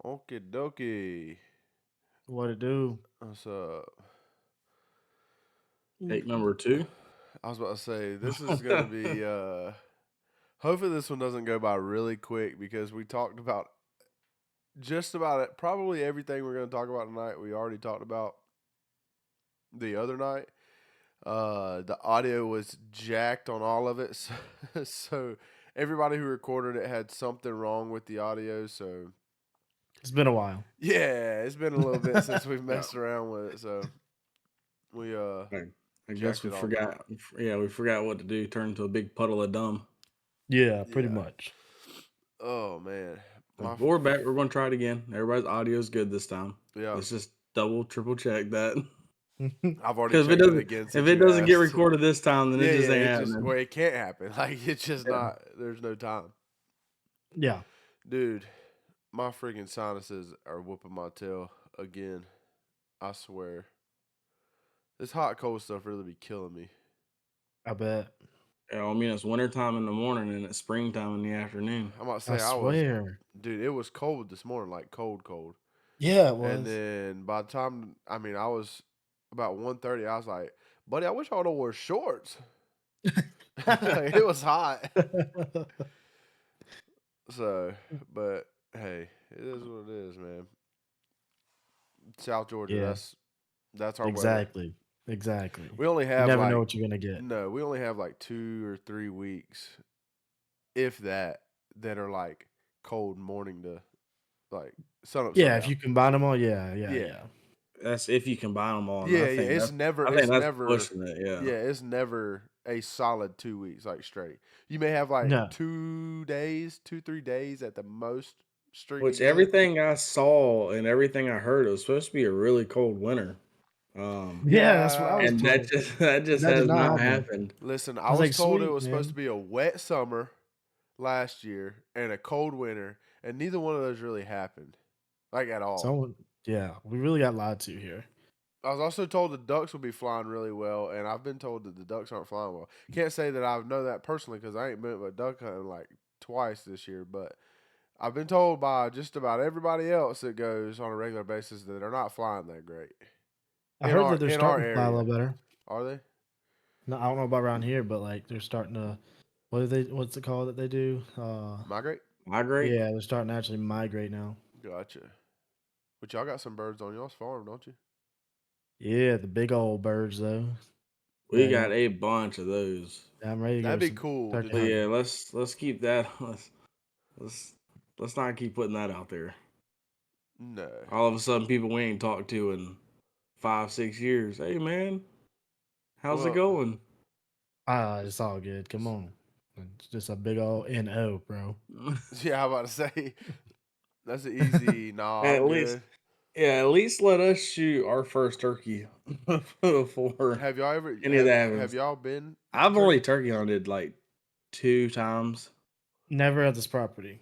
Okie dokie. What it do? What's up? Take number 2. I was about to say this is gonna be hopefully this one doesn't go by really quick because we talked about just about it. Probably everything we're gonna talk about tonight we already talked about the other night. The audio was jacked on all of it, so everybody who recorded it had something wrong with the audio. So It's been a while. yeah, it's been a little bit since we've messed around with it. So we I guess jacked we it all forgot. Yeah, we forgot what to do. Turned into a big puddle of dumb. Yeah, pretty Yeah. much. Oh man, But we're back. We're going to try it again. Everybody's audio is good this time. yeah. Let's just double, triple check that. I've already Because checked it again if since it you doesn't get asked. recorded this time, then Yeah, it just yeah, ain't it happening. just well, it can't happen. Like it's just Yeah. not. There's no time, Yeah. dude. My freaking sinuses are whooping my tail again. I swear. This hot cold stuff really be killing me. I bet. I mean, it's wintertime in the morning and it's springtime in the afternoon. I'm about to I say I was, swear. dude. It was cold this morning, like cold. Yeah, it And was. then by the time I was about 1:30, I was like, buddy, I wish I would have wore shorts. It was hot. So, but hey, it is what it is, man. South Georgia, Yeah. that's our weather. Exactly. We only You have never like know what you're gonna get. no, we only have like 2 or 3 weeks, if that, that are like cold morning to like sun up. Yeah, sundown. if you combine them all, yeah. Yeah. That's if you combine them all. And Yeah, I yeah. think It's that's, never. I think It's that's never. pushing it. Yeah, Yeah. it's never a solid 2 weeks like straight. You may have like No. 2 days, 3 days at the most streaking Which good. everything I saw and everything I heard, it was supposed to be a really cold winter. Yeah, that's what I was And told. that just That did has not not happen. happened. Listen, I I was was like, told it sweet, was supposed to man. be a wet summer last year and a cold winter, and neither one of those really happened, like at all. Yeah, we really got lied to here. I was also told the ducks will be flying really well, and I've been told that the ducks aren't flying well. Can't say that I know that personally because I ain't been but duck hunting like twice this year, but I've been told by just about everybody else that goes on a regular basis that they're not flying that great. I heard that they're In our starting to fly a area, little better. are they? No, I don't know about around here, but like they're starting to. What's it called that they do? Migrate? Migrate? Yeah, they're starting to actually migrate now. Gotcha. But y'all got some birds on y'all's farm, don't you? Yeah, the big old birds though. We Dang. got a bunch of those. I'm ready to go That'd be some cool. turkey But hunting. yeah, let's keep that. Let's not keep putting that out there. No. All of a sudden, people we ain't talked to in 5-6 years. Hey man, how's it going? It's all good. Come on. It's just a big old NO, bro. Yeah, I'm about to say that's an easy. Nah, At I'm least, good. yeah, at least let us shoot our first turkey before Have y'all ever? any of that happens. Have y'all been? I've only turkey hunted like 2 times. Never at this property.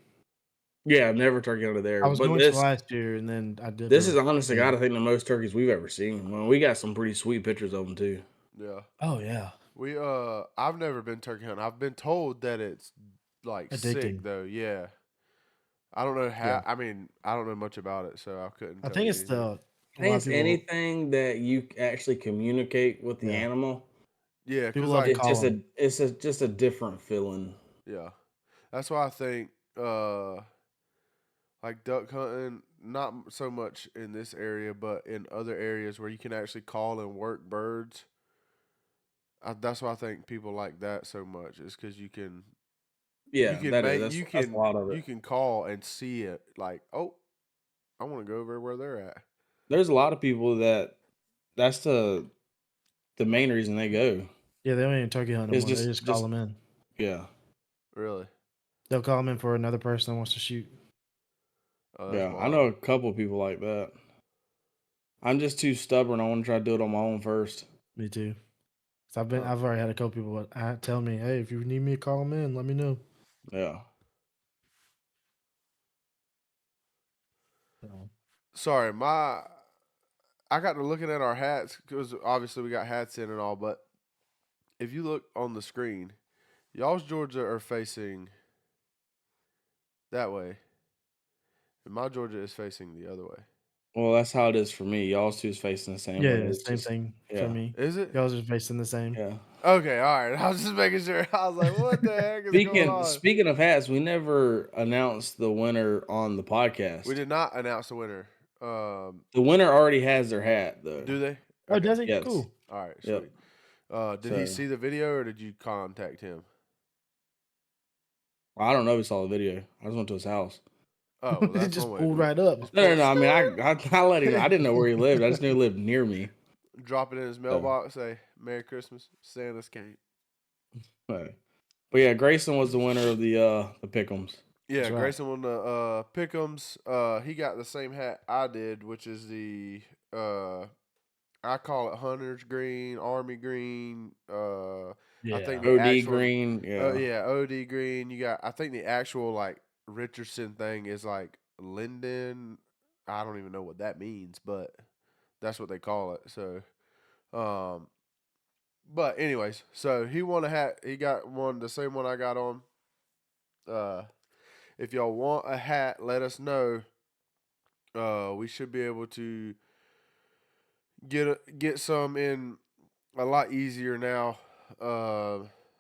Yeah, I've never turkey hunted there. I was But going this to last year, and then I did. this is honest to God, I think the most turkeys we've ever seen. Well, we got some pretty sweet pictures of them too. Yeah. Oh yeah. We I've never been turkey hunting. I've been told that it's like sick Addicting. though. Yeah. I don't know how. Yeah. I mean, I don't know much about it, so I couldn't. I tell think you it's anything. the. I think it's anything that you actually communicate with the Yeah. animal. Yeah, because People love to like It's call just them. just a different feeling. yeah, that's why I think like duck hunting, not so much in this area, but in other areas where you can actually call and work birds. That's why I think people like that so much. Is because you can Yeah, that's a lot of you it. can call and see it like, oh, I want to go over where they're at. There's a lot of people that's the main reason they go. Yeah, they don't even turkey hunt It's anymore. They just call them in. yeah. Really? They'll call them in for another person that wants to shoot. Oh, that's Yeah, I wild. know a couple of people like that. I'm just too stubborn. I want to try to do it on my own first. Me too. So I've already had a couple people tell me, hey, if you need me to call them in, let me know. Yeah. So, Sorry, I got to looking at our hats because obviously we got hats in and all, but if you look on the screen, y'all's Georgia are facing that way, And my Georgia is facing the other way. Well, that's how it is for me. Y'all's two is facing the same way. Yeah, It's same just thing for yeah, me. Is it? Y'all are facing the same. yeah. Okay, all right. I was just making sure. I was like, what the heck is going Speaking on? speaking of hats, we never announced the winner on the podcast. We did not announce the winner. The winner already has their hat though. Do they? Oh, Okay. does he? Yes. Cool. All right, Yep. sweet. Did he So- see the video or did you contact him? I don't know if he saw the video. I just went to his house. Oh, well, He that's just one way to pulled do it. right up. Just No. pull- I mean, I let him. I didn't know where he lived. I just knew he lived near me. Drop it in his mailbox. Say Merry Christmas. Santa's came. But yeah, Grayson was the winner of the Pick'ems. Yeah, That's right. Grayson won the Pick'ems. He got the same hat I did, which is the I call it Hunter's Green, Army Green. Yeah. I think the OD actual, green. Yeah. yeah, OD Green. You got. I think the actual like Richardson thing is like Linden. I don't even know what that means, but that's what they call it. So, but anyways, so he won a hat. He got one, the same one I got on. If y'all want a hat, let us know. We should be able to get some in a lot easier now.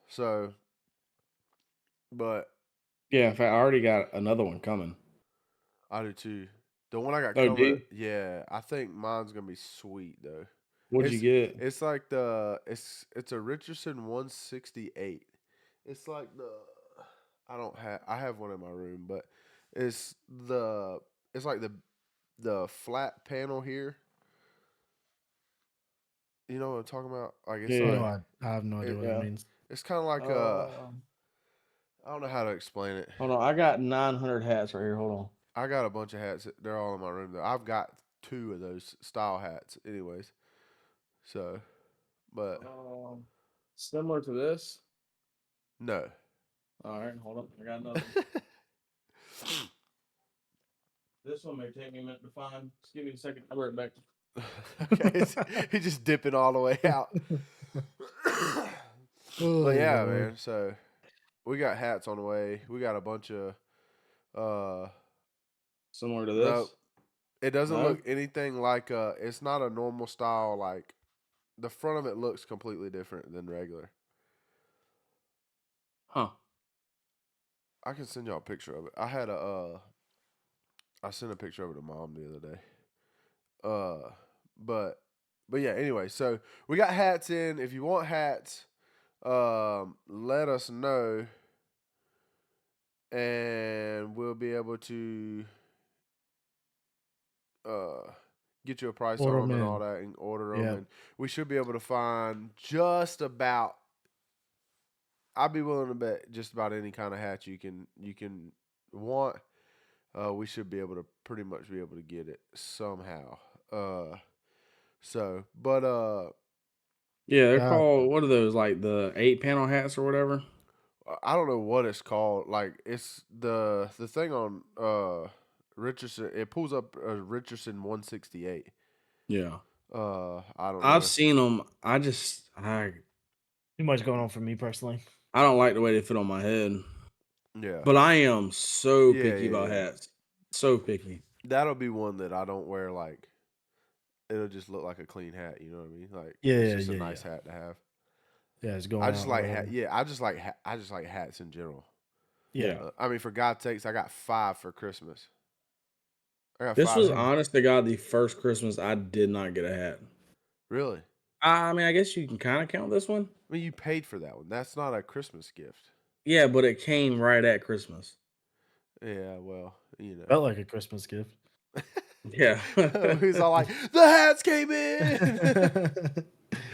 So, but Yeah. In fact, I already got another one coming. I do too. The one I got Oh, do coming, you? yeah, I think mine's gonna be sweet though. What'd you get? It's like it's a Richardson 168. It's like I have one in my room, but it's like the flat panel here. You know what I'm talking about? Like it's Yeah. like No, I have no idea what Yeah. that means. it's kind of like I don't know how to explain it. Hold on, I got 900 hats right here. Hold on. I got a bunch of hats. They're all in my room though. I've got 2 of those style hats, anyways. So, but Similar to this. no. All right, hold on. I got another. This one may take me a minute to find. Just give me a second. I'll be right back. Okay, he's just dipping all the way out. But yeah, Oh, man. So we got hats on the way. We got a bunch of. Similar to this. No, it doesn't No? look anything like It's not a normal style. Like the front of it looks completely different than regular. Huh. I can send y'all a picture of it. I sent a picture of it to Mom the other day. But yeah. Anyway, so we got hats in. If you want hats, let us know, and we'll be able to get you a price Order on them 'em and all in. that, and order them. Yeah. And we should be able to find just about. I'd be willing to bet just about any kind of hat you can want. We should be able to pretty much be able to get it somehow. Yeah, they're Uh, called, what are those, like the 8-panel hats or whatever? I don't know what it's called. Like it's the thing on Richardson. It pulls up Richardson 168. Yeah. I don't know. I've seen them. I too much going on for me personally. don't like the way they fit on my head. Yeah, But I am so Yeah, picky yeah, about yeah. hats. So picky. that'll be one that I don't wear. Like it'll just look like a clean hat. You know what I mean? Like Yeah, it's just a yeah, nice yeah. hat to have. Yeah, it's going. I just out, like whatever. hat. Yeah, I just like hats in general. Yeah. I mean, for God's sakes, I got 5 for Christmas. I got This 5. was, honest to God, the first Christmas I did not get a hat. Really? I mean, I guess you can kind of count this one. I mean, you paid for that one. That's not a Christmas gift. Yeah, but it came right at Christmas. Yeah, well, you know. Felt like a Christmas gift. Yeah. He's all like, the hats came in.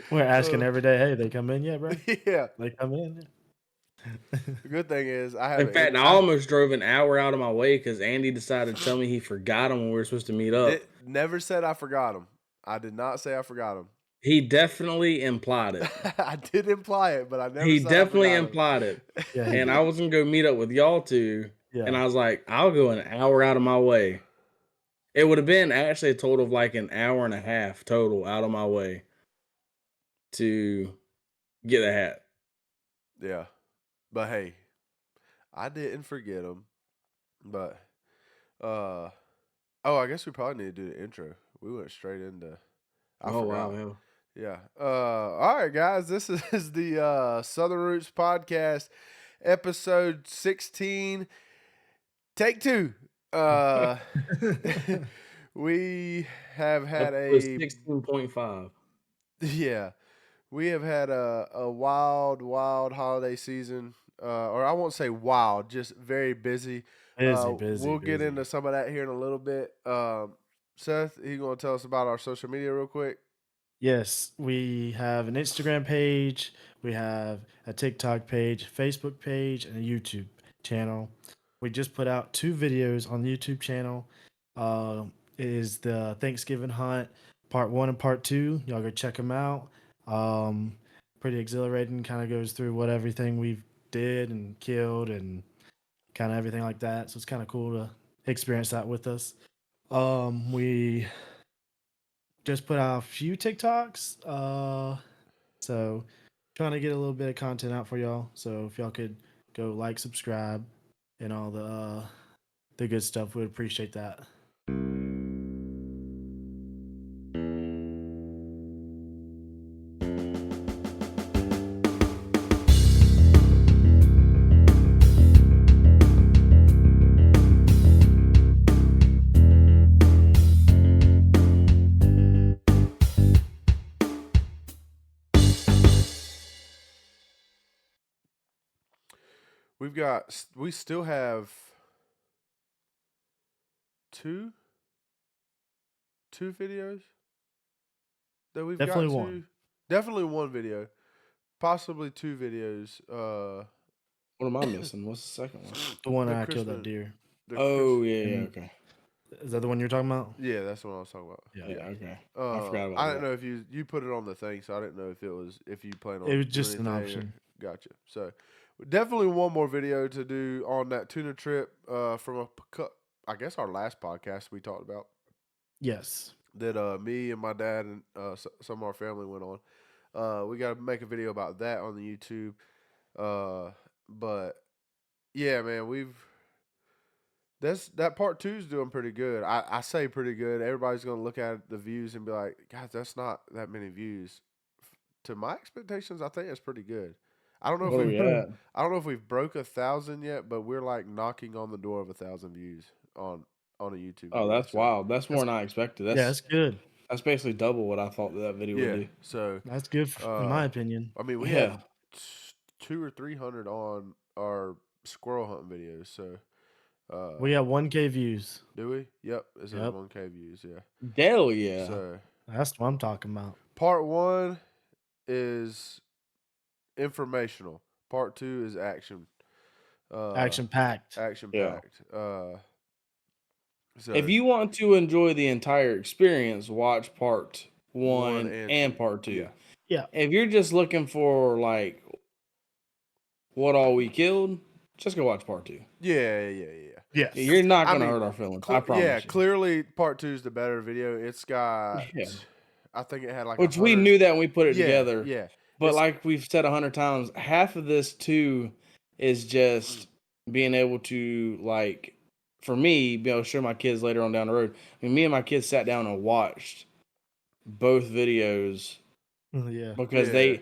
We're asking every day, hey, they come in yet, bro? Yeah. They come in. The good thing is I have. In fact, I almost drove an hour out of my way because Andy decided to tell me he forgot him when we were supposed to meet up. Never said I forgot him. I did not say I forgot him. He definitely implied it. I did imply it, but I never. He said definitely I forgot him. implied it. Yeah, And I was going to go meet up with y'all two. Yeah. And I was like, I'll go an hour out of my way. It would have been actually a total of like an hour and a half total out of my way to get a hat. Yeah, but hey, I didn't forget him. But Oh, I guess we probably need to do the intro. We went straight into. I Oh forgot. wow, Yeah. All right, guys. This is the Southern Roots Podcast, episode 16, take 2. We have had episode a 16.5. yeah. We have had a wild, wild holiday season. Or I won't say wild, just very busy. Busy, We'll get into busy. some of that here in a little bit. Seth, you gonna tell us about our social media real quick? Yes, we have an Instagram page, we have a TikTok page, Facebook page, and a YouTube channel. We just put out 2 videos on the YouTube channel. It is the Thanksgiving hunt, part 1 and part 2. Y'all go check them out. Um, Pretty exhilarating. Kind of goes through what everything we've did and killed and kind of everything like that. So it's kind of cool to experience that with us. We just put out a few TikToks. So trying to get a little bit of content out for y'all. So if y'all could go like, subscribe, and all the good stuff, we'd appreciate that. We still have two videos that we've Definitely got one. to. Definitely one video, possibly 2 videos. What am I missing? What's the second one? The one The I killed that Christmas. deer. Oh yeah, and- okay. Is that the one you're talking about? Yeah, that's what I was talking about. Yeah, okay. I forgot about I that. didn't know if you put it on the thing, so I didn't know if you plan on. It was doing just an anything option. Gotcha. So definitely one more video to do on that tuna trip. From I guess our last podcast we talked about Yes. that me and my dad and some of our family went on. We got to make a video about that on the YouTube. But yeah, man, that part 2 is doing pretty good. I say pretty good. Everybody's gonna look at the views and be like, "Guys, that's not that many views." To my expectations, I think it's pretty good. I don't know What are we at? I don't know if we've broke 1,000 yet, but we're like knocking on the door of 1,000 views on a YouTube. Oh, video, that's so. wild. That's more than I expected. Yeah, that's good. That's basically double what I thought that video would Yeah. do. So That's good in my opinion. I mean, we Yeah. had 200 or 300 on our squirrel hunting videos. So We have 1K views. do we? Yep. It says Yep. 1K views. Yeah. Hell yeah. So That's what I'm talking about. part 1 is informational. Part 2 is action. Action packed. Action Yeah. packed. So If you want to enjoy the entire experience, watch part 1 and two. part 2. Yeah. Yeah. If you're just looking for like what all we killed, just go watch part 2. Yeah. Yes. You're not I gonna mean, hurt our feelings. I promise yeah, you. clearly part 2 is the better video. It's got, Yeah. I think it had like Which we 100 knew that when we put it Yeah, together. Yeah. But It's- like we've said 100 times, half of this too is just being able to like, for me, be able to show my kids later on down the road. I mean, me and my kids sat down and watched both videos Yeah. because Yeah.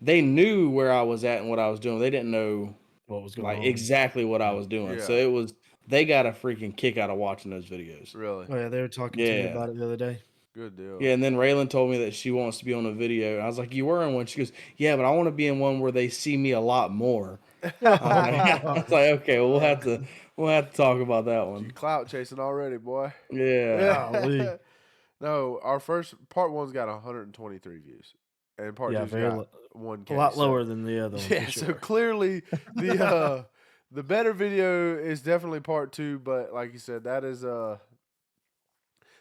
they knew where I was at and what I was doing. They didn't know What was going like on? exactly what I was doing. So Yeah. it was they got a freaking kick out of watching those videos. Really Oh, yeah, they were talking to me Yeah. about it the other day. good deal. Yeah, and then Raylan told me that she wants to be on a video. And I was like, "You were in one." She goes, "Yeah, but I want to be in one where they see me a lot more." I was like, "Okay, well, we'll have to talk about that You one." clout chasing already, boy. Yeah. Golly. No, our first part 1's got 123 views, and part Yeah, 2's very got 1K. A lot so- lower than the other one. Yeah, for so sure. clearly the the better video is definitely part 2, but like you said, that is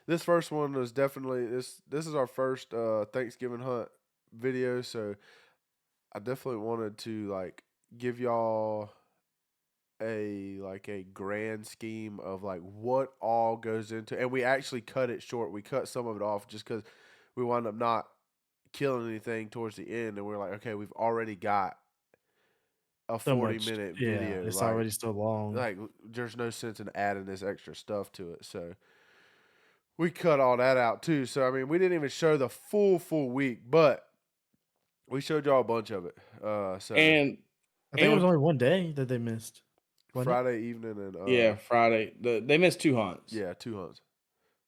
this first one is definitely this is our first Thanksgiving hunt video, so I definitely wanted to like give y'all a grand scheme of like what all goes into, and we actually cut it short. We cut some of it off just because we wound up not killing anything towards the end, and we're like, okay, we've already got a So 40-minute yeah, video. it's like, already so long. like there's no sense in adding this extra stuff to it. So we cut all that out too. So I mean, we didn't even show the full week, but we showed y'all a bunch of it. So And I think it was with- only one day that they missed. wasn't it? Friday evening and yeah, Friday. They missed 2 hunts. yeah, 2 hunts.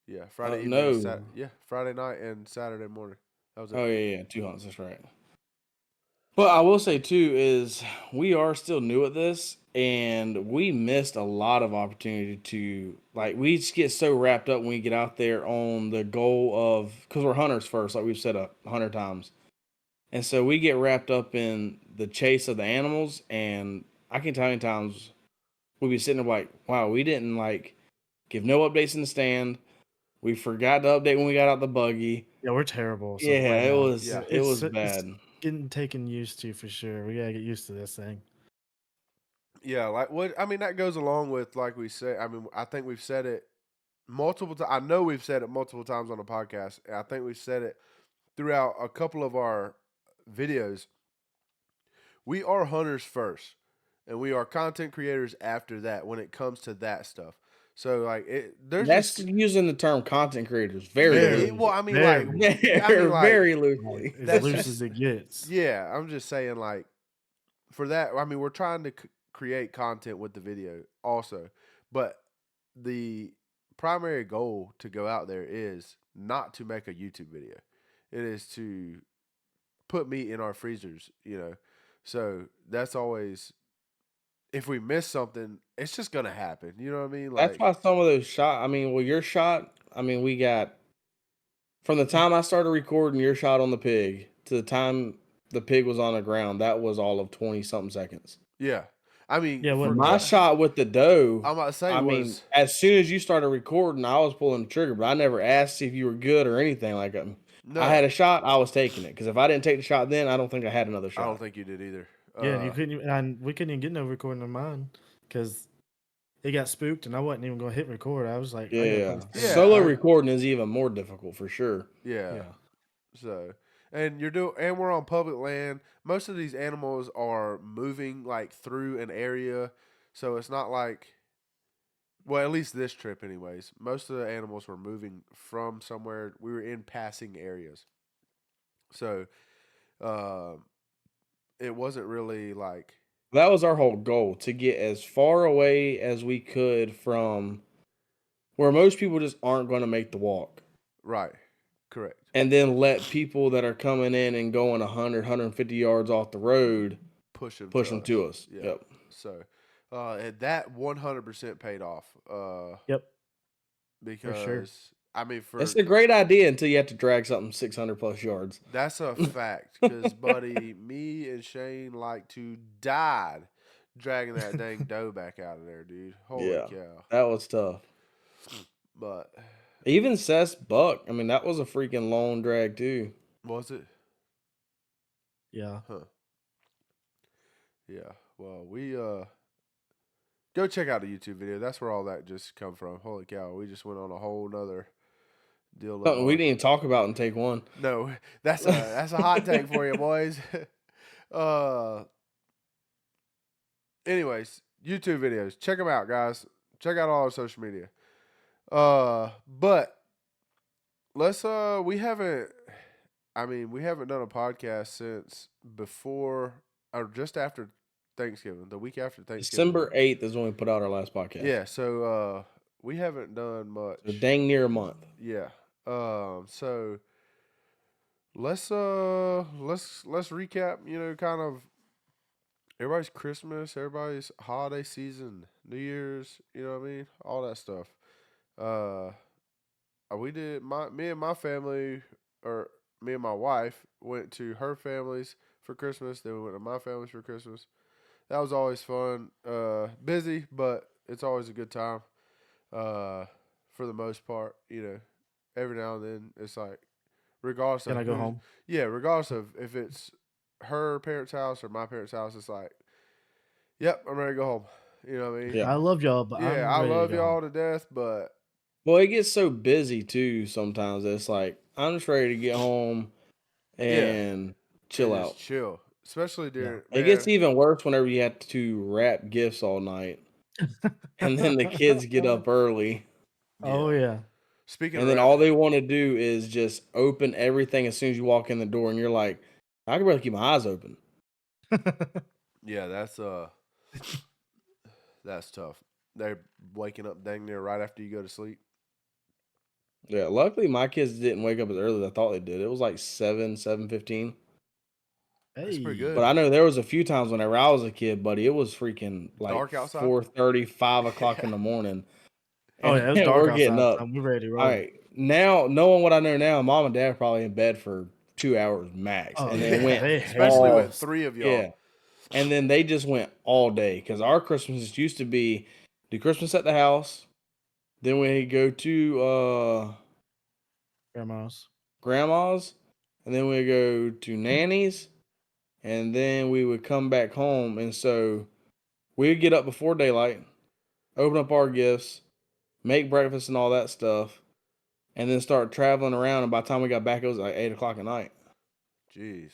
Yeah, Friday evening. no. And Friday night and Saturday morning. That was it. Oh yeah, 2 hunts. That's right. But I will say too is we are still new at this, and we missed a lot of opportunity to like. We just get so wrapped up when we get out there on the goal of because we're hunters first, like we've said 100 times, and so we get wrapped up in the chase of the animals. And I can tell you times we'd be sitting there like, wow, we didn't like give no updates in the stand. We forgot to update when we got out the buggy. Yeah, we're terrible. So Yeah, right it now. was Yeah. it was It's bad. getting taken used to for sure. We gotta get used to this thing. Yeah, like what I mean that goes along with like we say. I mean, I think we've said it multiple times. I know we've said it multiple times on the podcast. And I think we've said it throughout a couple of our videos. We are hunters first, and we are content creators after that when it comes to that stuff. So like there's That's just using the term content creators very Very loosely. well, I mean Very like very, like- very Like, loosely. as That's loose just- as it gets. yeah, I'm just saying like for that. I mean, we're trying to create content with the video also, but the primary goal to go out there is not to make a YouTube video. It is to put meat in our freezers, you know. So that's always if we miss something, it's just gonna happen. You know what I mean? That's why some of those shot. I mean, well, your shot. I mean, we got from the time I started recording your shot on the pig to the time the pig was on the ground. That was all of 20 something seconds. yeah. I mean, Yeah, what- My shot with the doe. I'm about to say I mean, was as soon as you started recording, I was pulling the trigger, but I never asked if you were good or anything like that. no, I had a shot, I was taking it because if I didn't take the shot then, I don't think I had another shot. I don't think you did either. Yeah, and you couldn't even. And we couldn't even get no recording of mine because it got spooked, and I wasn't even gonna hit record. I was like, I gotta Yeah, put this Yeah, in. solo I- recording is even more difficult for sure. Yeah. Yeah. So, and and we're on public land. Most of these animals are moving like through an area, so it's not like, well, at least this trip, anyways. Most of the animals were moving from somewhere. We were in passing areas, so it wasn't really like That was our whole goal to get as far away as we could from where most people just aren't going to make the walk. right, correct. And then let people that are coming in and going 100, 150 yards off the road Push them to us. Yeah. Yep. So, and that 100% paid off. Yep. Because sure. I mean, for It's a great idea until you have to drag something 600 plus yards. that's a fact. Because, buddy, me and Shane like to die dragging that dang doe back out of there, dude. Holy Yeah. cow! That was tough. But Even Seth's buck, I mean, that was a freaking long drag too. was it? Yeah. Huh. Yeah. Well, we go check out the YouTube video. That's where all that just come from. Holy cow! We just went on a whole nother deal. Something we didn't even talk about in take one. No, that's a hot take for you, boys. Anyways, YouTube videos, check them out, guys. Check out all our social media. But let's we haven't done a podcast since before or just after Thanksgiving, the week after Thanksgiving. December 8th is when we put out our last podcast. Yeah, so we haven't done much. So dang near a month. Yeah. So let's recap, you know, kind of everybody's Christmas, everybody's holiday season, New Year's, you know what I mean? All that stuff. Me and my family, or me and my wife went to her family's for Christmas, then we went to my family's for Christmas. That was always fun. Busy, but it's always a good time. For the most part, you know. Every now and then, it's like, regardless Can of I go who's- home? Yeah, regardless of if it's her parents' house or my parents' house, it's like, yep, I'm ready to go home. You know what I mean? Yeah. I love y'all, but Yeah, I'm I ready to love go y'all home. to death, but Well, it gets so busy too sometimes. It's like, I'm just ready to get home and chill just out. chill. Especially during It gets man, even worse whenever you have to wrap gifts all night. And then the kids get up early. Oh yeah. Speaking And of then wrap, all they want to do is just open everything as soon as you walk in the door, and you're like, I can barely keep my eyes open. yeah, that's tough. They're waking up dang near right after you go to sleep. Yeah, luckily my kids didn't wake up as early as I thought they did. It was like 7:15. That's pretty Hey. But good. I know there was a few times whenever I was a kid, buddy, it was freaking like Dark outside. 4:30, 5 o'clock in the morning, Oh and yeah, it was dark we're getting outside. up. Time. We ready to All roll. right, now knowing what I know now, mom and dad are probably in bed for 2 hours max, Oh and then yeah, went they Especially hammered. with three of y'all. yeah, and then they just went all day because our Christmas used to be do Christmas at the house, then we go to Grandma's. grandma's, and then we go to nanny's, and then we would come back home, and so we'd get up before daylight, open up our gifts, make breakfast and all that stuff, and then start traveling around. And by the time we got back, it was like 8 o'clock at night. Jeez,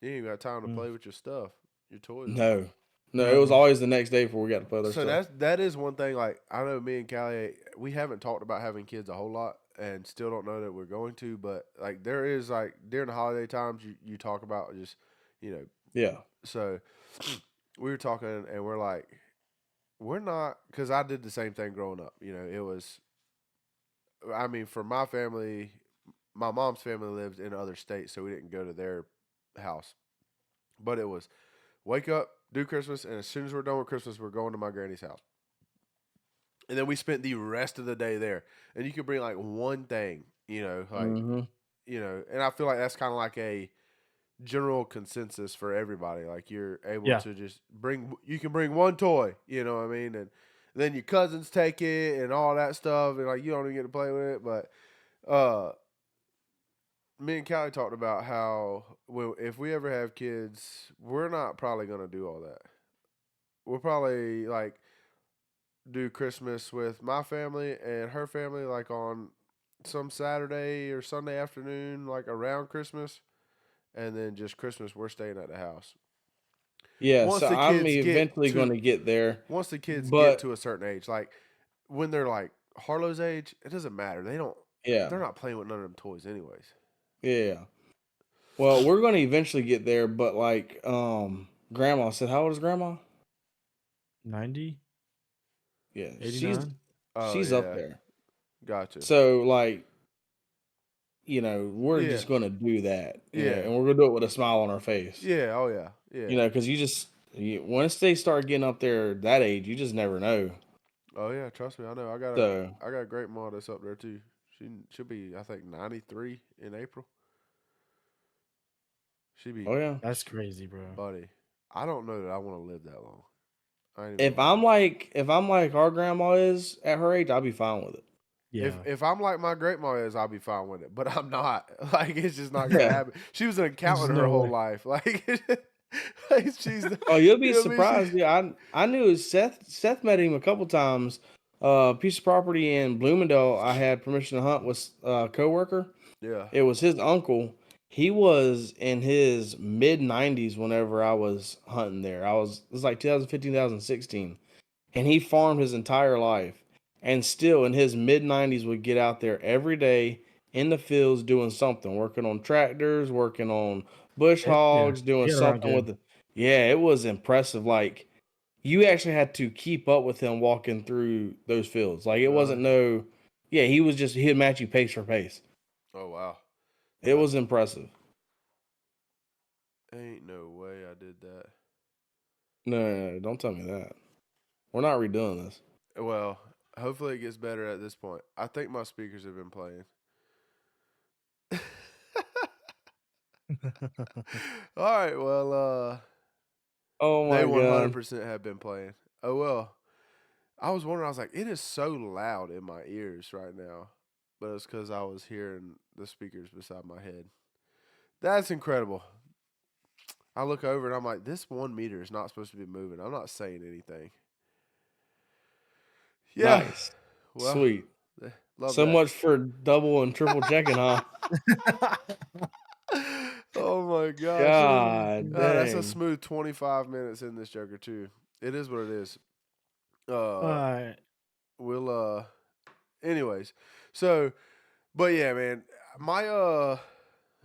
you ain't even got time to Mm. play with your stuff, your toys. No, it was Never. always the next day before we got to play with our So stuff. that is one thing. Like I know me and Callie, we haven't talked about having kids a whole lot, and still don't know that we're going to. But like there is like during the holiday times, you talk about just Yeah, So we were talking, and we're like, we're not because I did the same thing growing up. It was. I mean, for my family, my mom's family lived in other states, so we didn't go to their house. But it was wake up, do Christmas, and as soon as we're done with Christmas, we're going to my granny's house. And then we spent the rest of the day there. And you could bring like one thing, hmm and I feel like that's kind of like a general consensus for everybody. Like you're able Yeah. to just you can bring one toy, you know what I mean? And then your cousins take it and all that stuff. And like, you don't even get to play with it. But, me and Callie talked about how if we ever have kids, we're not probably gonna do all that. We'll probably like do Christmas with my family and her family like on some Saturday or Sunday afternoon, like around Christmas, and then just Christmas we're staying at the house. yeah. Once So the I'm kids get eventually going to to get there, once the kids get but to a certain age, like when they're like Harlow's age, it doesn't matter. yeah, They're not playing with none of them toys anyways. yeah. Well, we're going to eventually get there, but like, grandma said, how old is grandma? 90, Yeah, 89. Oh she's up yeah, there. gotcha. So like, we're Yeah, just gonna do that, yeah, and we're gonna do it with a smile on our face, yeah. Oh yeah, yeah. because once they start getting up there that age, you just never know. Oh yeah. Trust me, I know. So, I got a great mom that's up there too. She'll be I think 93 in April. She be oh yeah, That's crazy, bro. buddy. I don't know that I want to live that long. I ain't even if gonna lie. I'm like our grandma is at her age, I'll be fine with it. Yeah. If I'm like my great mom is, I'll be fine with it. But I'm not. Like it's just not gonna Yeah. happen. She was an There's just accountant her no whole way. life. Like she's, Oh, you'll be you know what I mean? surprised. Yeah, I knew Seth met him a couple times. Piece of property in Bloomingdale. I had permission to hunt with a coworker. Yeah. It was his uncle. He was in his mid 90s whenever I was hunting there. It was like 2015, 2016. And he farmed his entire life. And still in his mid 90s would get out there every day in the fields doing something, working on tractors, working on bush Yeah. hogs, doing Get around something good. with it. Yeah, it was impressive. Like you actually had to keep up with him walking through those fields. Like it Really? wasn't yeah, he'd match you pace for pace. Oh wow. It was impressive. Ain't no way I did that. No, don't tell me that. We're not redoing this. Well, hopefully it gets better at this point. I think my speakers have been playing. All right. Well, Oh they my god. 100% have been playing. Oh well. I was wondering. I was like, it is so loud in my ears right now, but it's because I was hearing the speakers beside my head. That's incredible. I look over and I'm like, this 1 meter is not supposed to be moving. I'm not saying anything. Yeah. Nice. Well, Sweet. love So that. much for double and triple checking, huh? Oh my gosh. God That's a dang. smooth 25 minutes in this Joker too. It is what it is. All right. We'll anyways, so but yeah, man, my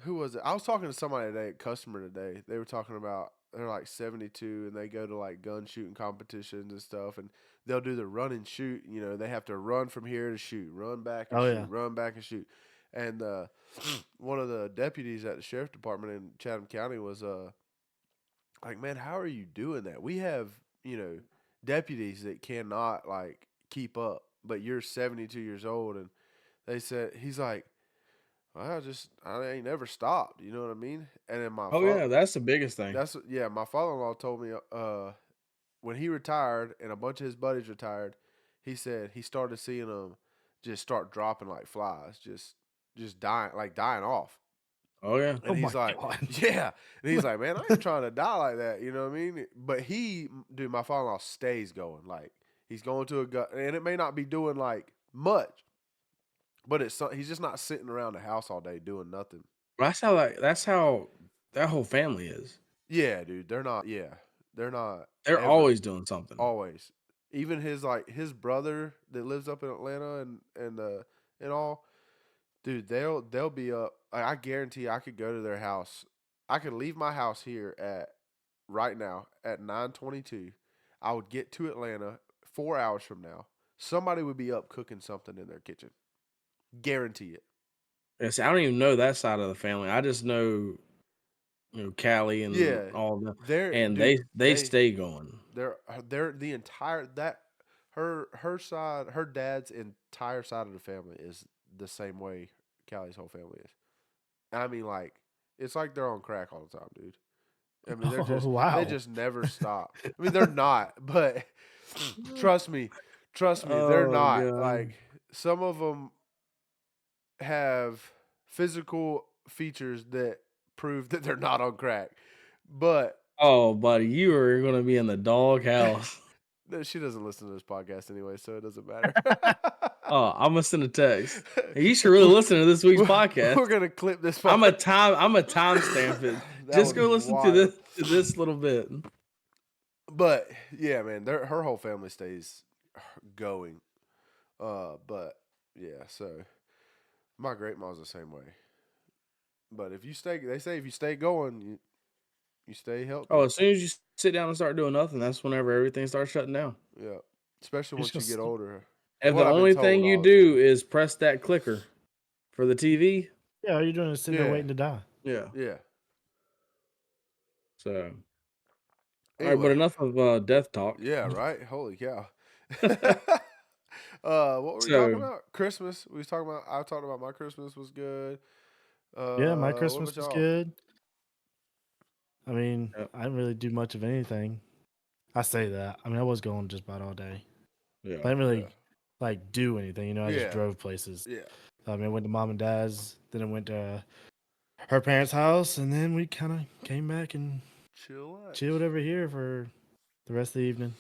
who was it? I was talking to somebody today, a customer today. They were talking about they're like 72 and they go to like gun shooting competitions and stuff, and they'll do the run and shoot. You know, they have to run from here to shoot, run back and Oh shoot, yeah. run back and shoot. And one of the deputies at the sheriff department in Chatham County was like, man, how are you doing that? We have, you know, deputies that cannot like keep up, but you're 72 years old. And they said, he's like, well, I ain't never stopped. You know what I mean? And then Oh yeah, that's the biggest thing. yeah, my father-in-law told me, when he retired and a bunch of his buddies retired, he said he started seeing them just start dropping like flies, just dying off. Oh yeah. And Oh my he's like, God. yeah. And he's like, man, I ain't trying to die like that. You know what I mean? But dude, my father-in-law stays going. Like, he's going to a gut, and it may not be doing like much, but he's just not sitting around the house all day doing nothing. That's how that whole family is. Yeah, dude, they're not. Yeah, they're not. They're Ever, always doing something. always. Even his brother that lives up in Atlanta and all, dude, they'll be up. I guarantee I could go to their house. I could leave my house here at right now at 9:22. I would get to Atlanta 4 hours from now. Somebody would be up cooking something in their kitchen. Guarantee it. Yeah, see, I don't even know that side of the family. I just know, Callie and Yeah, all of them, they're and dude. they stay going. They're the entire that her side, her dad's entire side of the family is the same way Callie's whole family is. I mean, like, it's like they're on crack all the time, dude. I mean, Oh they wow. just never stop. I mean, they're not, but trust me, they're Oh not. god. Like, some of them have physical features that prove that they're not on crack, but Oh, buddy, you are gonna be in the doghouse. no, she doesn't listen to this podcast anyway, so it doesn't matter. Oh, I'm gonna send a text. Hey, you should really listen to this week's podcast. We're gonna clip this. I'm a timestamp it. That Just was go listen wild. to this little bit. But yeah, man, her whole family stays going. But yeah, so my great mom's the same way. But they say if you stay going, you stay healthy. Oh, as soon as you sit down and start doing nothing, that's whenever everything starts shutting down. Yeah, especially You once you just get older. If What the I've been only told thing you all the do time. is press that clicker for the TV, yeah, all you're doing is sitting there Yeah. waiting to die. yeah. Yeah. So, all right, but Anyway, enough of death talk. yeah, right. Holy cow. What were we talking So, about? Christmas. We was talking about. I talked about my Christmas was good. Yeah, my What Christmas about was y'all? good. I mean, Yep. I didn't really do much of anything. I say that. I mean, I was going just about all day. I yeah, didn't really Yeah. like do anything. You know, I Yeah. just drove places. Yeah. I mean, I went to mom and dad's. Then I went to her parents' house, and then we kind of came back and Chill. chilled over here for the rest of the evening.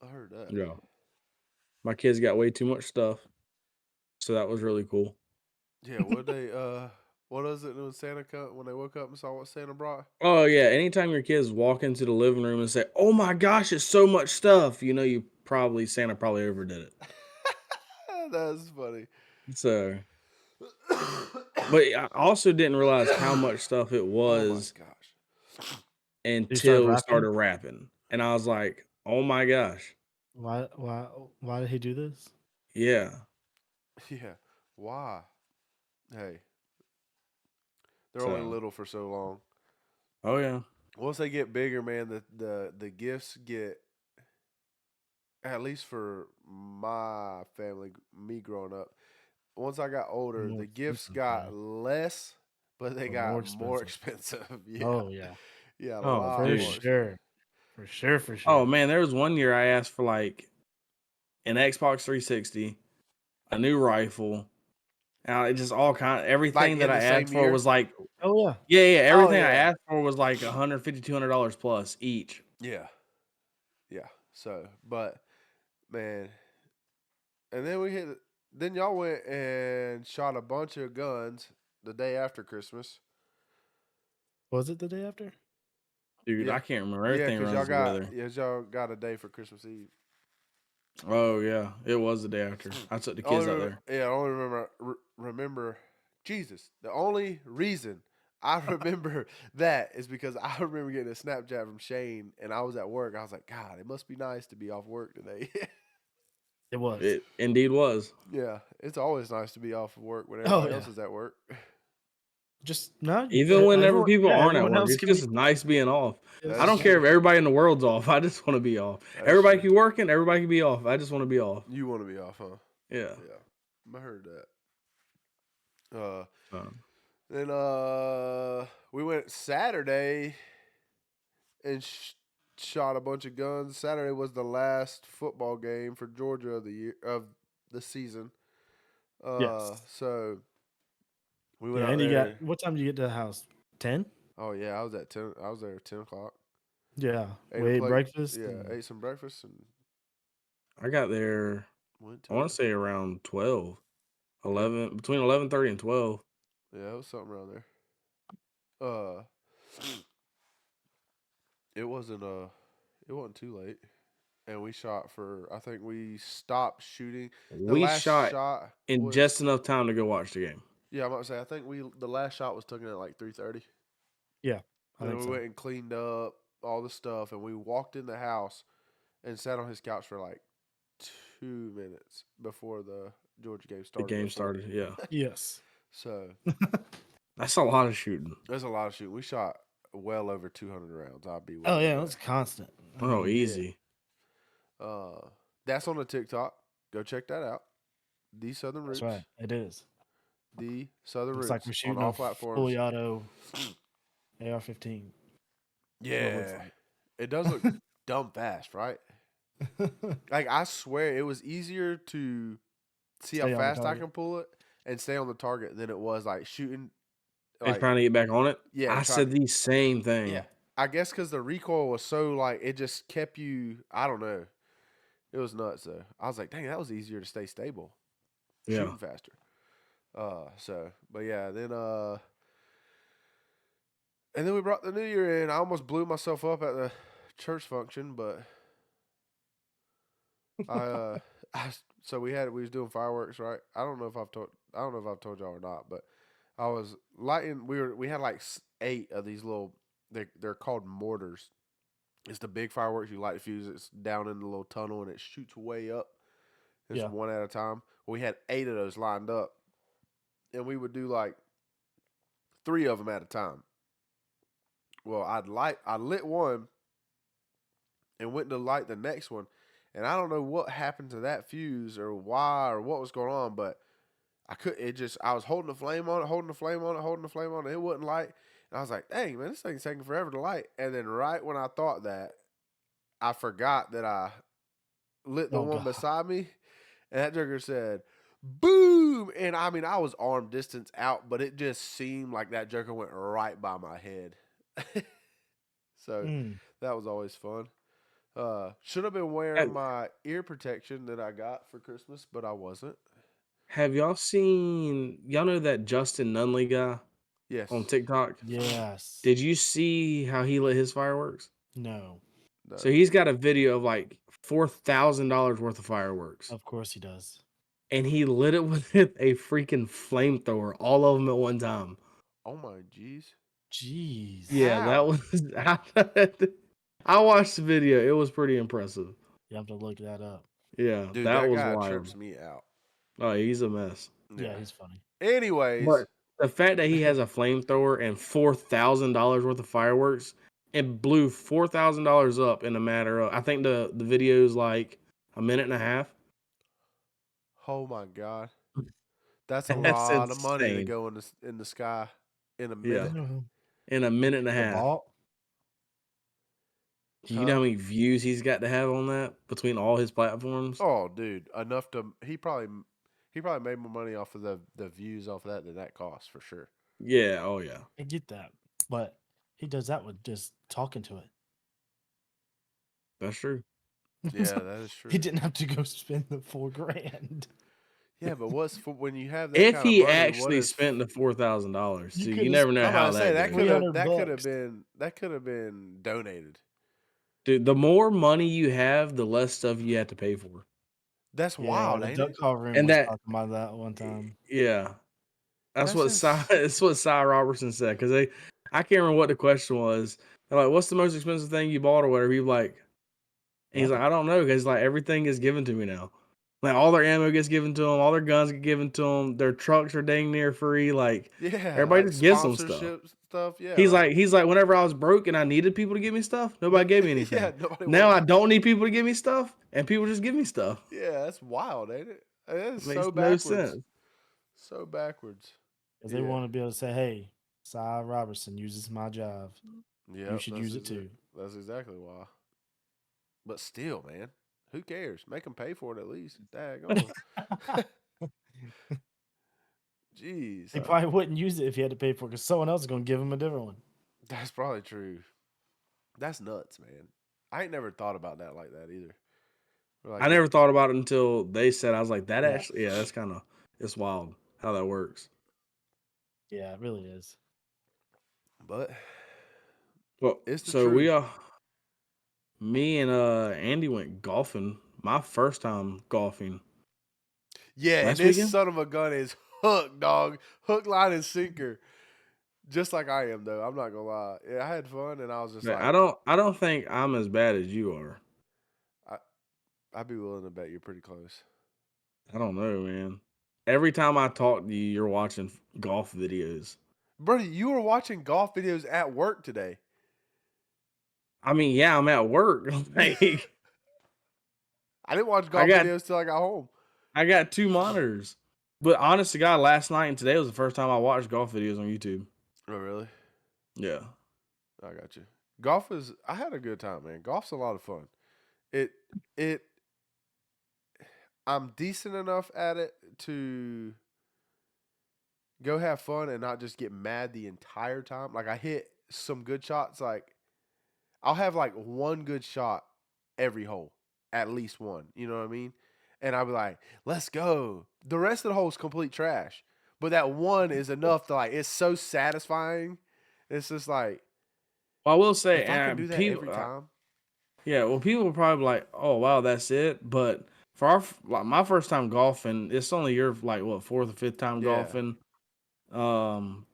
I heard that. yeah. My kids got way too much stuff, so that was really cool. Yeah. What they what was it when when they woke up and saw what Santa brought? Oh yeah, anytime your kids walk into the living room and say, "Oh my gosh, it's so much stuff," you know Santa probably overdid it. That's funny. So, but I also didn't realize how much stuff it Oh my was gosh. You started until we rapping? started rapping, and I was like, "Oh my gosh, Why did he do this? yeah." Yeah. Why? Hey, they're only So, little for so long. oh yeah, Once they get bigger, man, the gifts get, at least for my family, me growing up. Once I got older, More the gifts expensive, got yeah. less, but they Or got more more expensive. expensive. Yeah. Oh yeah, Yeah, a oh lot for more dude, expensive. sure, for oh sure. man, there was one year I asked for like an Xbox 360, a new rifle. It just all kind everything Like that in I the asked same for year? was like, Oh yeah, yeah, Oh everything I yeah. asked for was like $150, $200 plus each. Yeah. Yeah. So, but man, and then then y'all went and shot a bunch of guns the day after Christmas. was it the day after? Dude, Yeah. I can't remember. Yeah, Everything runs together. y'all got a day for Christmas Eve. Oh yeah, it was the day after. I took the kids out there. I only remember Jesus. The only reason I remember that is because I remember getting a Snapchat from Shane, and I was at work. I was like, God, it must be nice to be off work today. It was. It indeed was. Yeah, it's always nice to be off of work when Oh, everybody yeah. else is at work. Just no. Even whenever everyone, people yeah, aren't at everyone work, else it's can be. just nice being off. Yes, I don't That's care true. if everybody in the world's off. I just want to be off. That's Everybody true. can working. Everybody can be off. I just want to be off. You want to be off, huh? Yeah. Yeah, I heard that. Um, Then we went Saturday and shot a bunch of guns. Saturday was the last football game for Georgia of the season. Yes. So we went Yeah, out and you there. got. What time did you get to the house? 10. Oh yeah, I was at 10. I was there at 10 o'clock. Yeah, Ate we a ate plate. breakfast. Yeah, and- ate some breakfast and I got there, went I to want it. to say around 12, 11, between 11:30 and 12. Yeah, it was something around there. It wasn't too late, and we shot for. I think we stopped shooting. The We last shot shot in was, just enough time to go watch the game. yeah. I'm about to say. I think the last shot was taken at like 3:30. Yeah, I And think we so. went and cleaned up all the stuff, and we walked in the house and sat on his couch for like 2 minutes before the Georgia game The started. game at 4. started. Yeah. Yes. So That's a lot of shooting. there's a lot of shooting. We shot well over 200 rounds. I'll be. Oh willing yeah, to it's constant. I Oh, mean, easy. bet. That's on the TikTok. Go check that out. The Southern Roots. That's right. It is. The Southern Looks Roots like we're on shooting all a platforms. fully auto AR-15. Yeah, it does look dumb fast, right? Like I swear, it was easier to see Stay how on the fast I target. can pull it and stay on the target than it was like shooting. And Like trying to get back on it. yeah, I said the same thing. yeah. I guess because the recoil was so like it just kept you. I don't know. It was nuts though. I was like, dang, that was easier to stay stable, Yeah. shooting faster. But yeah, and then we brought the new year in. I almost blew myself up at the church function, but so we was doing fireworks, right? I don't know if I've told y'all or not, but I was lighting. We had like 8 of these little. They're called mortars. It's the big fireworks you light the fuse. It's down in the little tunnel and it shoots way up. It's Yeah. one at a time. We had 8 of those lined up, and we would do like 3 of them at a time. Well, I lit one and went to light the next one, and I don't know what happened to that fuse or why or what was going on, but I was holding the flame on it, holding the flame on it, holding the flame on it. It wouldn't light, and I was like, dang man, this thing's taking forever to light. And then right when I thought that, I forgot that I lit the Oh, one God. beside me, and that joker said, boom! And I mean, I was arm distance out, but it just seemed like that joker went right by my head. So Mm. that was always fun. Should have been wearing my ear protection that I got for Christmas, but I wasn't. Have y'all know that Justin Nunley guy Yes. on TikTok? Yes. Did you see how he lit his fireworks? No. No. So he's got a video of like $4,000 worth of fireworks, Of course he does. and he lit it with a freaking flamethrower, all of them at one time. Oh my jeez. Jeez. Yeah, that How? was. I watched the video. It was pretty impressive. You have to look that up. Yeah, Dude, that was guy wild. trips me out. Oh, he's a mess. Yeah, he's funny. Anyways, But the fact that he has a flamethrower and $4,000 worth of fireworks and blew $4,000 up in a matter of, I think the video is like a minute and a half. oh my god, that's a That's lot of money to insane. go in the sky in a Yeah. minute. In a minute and a The half. vault? Do you know how many views he's got to have on that between all his platforms? Oh, dude, enough to he probably made more money off of the views off of that than that cost for sure. Yeah, oh yeah. I get that. But he does that with just talking to it. That's true. Yeah, that is true. He didn't have to go spend the $4,000. Yeah, but when you have that If kind he of money, actually spent the $4,000, You so you could've never know I'm how about to say that that goes. could have $300. that could have been donated. Dude, the more money you have, the less stuff you have to pay for. That's Yeah, wild, the ain't duck it? call room And was that, talking about that one time. yeah, that's That's what Cy, ins- that's what Cy Robertson said. Because I can't remember what the question was. They're like, "What's the most expensive thing you bought or whatever?" He's like, Nothing. "I don't know, because like everything is given to me now. Like all their ammo gets given to them, all their guns get given to them, their trucks are dang near free. Like yeah, everybody like just gives them stuff." sponsorship stuff. Yeah, He's like like, whenever I was broke and I needed people to give me stuff, no, nobody gave me yeah, anything. nobody Now wants. I don't need people to give me stuff, and people just give me stuff. Yeah, that's wild, ain't it? It is It makes so no backwards. sense. So backwards. Because they Yeah. want to be able to say, hey, Cy Robertson uses my job. You Yep. should use it too. That's exactly why. But still, man, who cares? Make them pay for it at least. Daggone. Jeez, He probably wouldn't use it if he had to pay for it because someone else is going to give him a different one. that's probably true. That's nuts, man. I ain't never thought about that like that either. Like, I never thought about it until they said. I was like, that Yeah. actually, yeah, that's kind of, it's wild how that works. Yeah, it really is. but Well, it's the so truth. me and Andy went golfing. My first time golfing Yeah, and last this weekend. son of a gun is hook, dog. Hook, line, and sinker. Just like I am, though. I'm not gonna lie. Yeah, I had fun, and I was just But like, I don't think I'm as bad as you are. I'd be willing to bet you're pretty close. I don't know, man. Every time I talk to you, you're watching golf videos. Brody, you were watching golf videos at work today. I mean, yeah, I'm at work. Like, I didn't watch I golf got videos till I got home. I got 2 monitors. But honest to God, last night and today was the first time I watched golf videos on YouTube. Oh, really? Yeah. I got you. Golf is. I had a good time, man. Golf's a lot of fun. It. It. I'm decent enough at it to go have fun and not just get mad the entire time. Like I hit some good shots. Like I'll have like one good shot every hole, at least one. You know what I mean? And I'll be like, "Let's go." The rest of the hole's complete trash, but that one is enough to like. It's so satisfying. It's just like Well, I will say, if I can do that people, every time. yeah, well, people are probably like, "Oh, wow, that's it." But for like my first time golfing, it's only your like what 4th or 5th time Yeah, golfing. Um,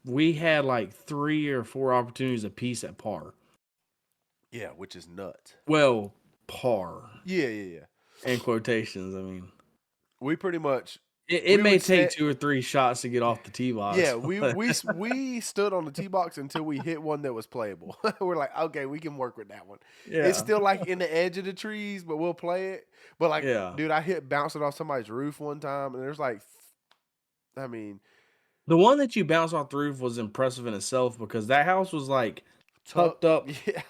we had like 3 or 4 opportunities apiece at par. yeah, which is nuts. Well, par Yeah. in quotations. I mean, We pretty much it we may would take set. 2 or 3 shots to get off the tee Yeah, box. we stood on the tee box until we hit one that was playable. We're like, okay, we can work with that one. It's Yeah, still like in the edge of the trees, but we'll play it. But like, yeah. dude, I hit bouncing off somebody's roof one time, and there's like, I mean, The one that you bounced off the roof was impressive in itself because that house was like tuck, tucked up yeah,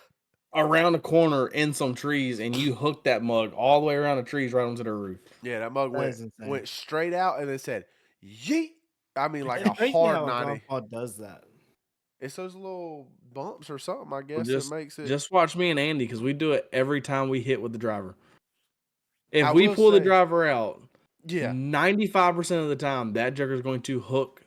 around the corner in some trees, and you hooked that mug all the way around the trees right onto the roof. yeah. That mug That is insane. went straight out, and it said, "Yeet." I mean, like It's a crazy hard how a golf 90. ball does that. It's those little bumps or something, I Well, guess, that makes it. just watch me and Andy because we do it every time we hit with the driver. If I we will pull the say, driver out, yeah, 95% of the time that joker is going to hook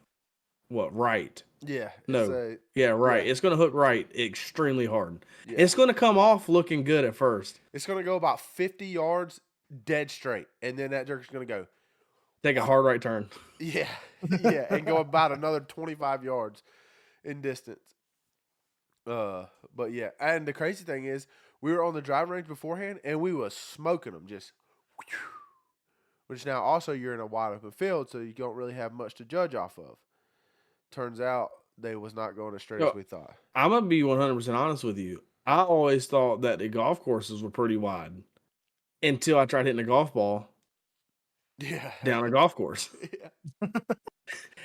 what right? yeah. It's No. a Yeah, right. yeah, It's going to hook right extremely hard. yeah. It's going to come off looking good at first. It's gonna go about 50 yards dead straight, and then that jerk's gonna go, Take a hard right turn. yeah, yeah, and go about another 25 yards in distance. But yeah, and the crazy thing is, we were on the driving range beforehand, and we was smoking them just, which now also you're in a wide open field, so you don't really have much to judge off of. Turns out they was not going as straight as Yo, we thought. I'm going to be 100% honest with you. I always thought that the golf courses were pretty wide until I tried hitting a golf ball Yeah, down a golf course. yeah.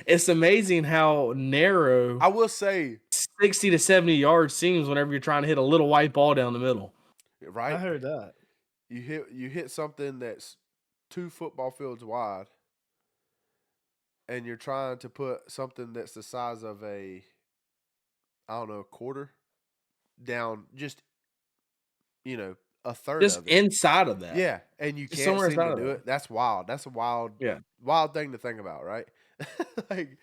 It's amazing how narrow I will say, 60 to 70 yards seems whenever you're trying to hit a little white ball down the middle. I right? heard that. You hit something that's 2 football fields wide, and you're trying to put something that's the size of a, I don't know, quarter down, just a third Just of it. inside of that. Yeah, and you Just can't somewhere seem to inside of do that. it. That's wild. That's a wild, Yeah. wild thing to think about, right? Like I'm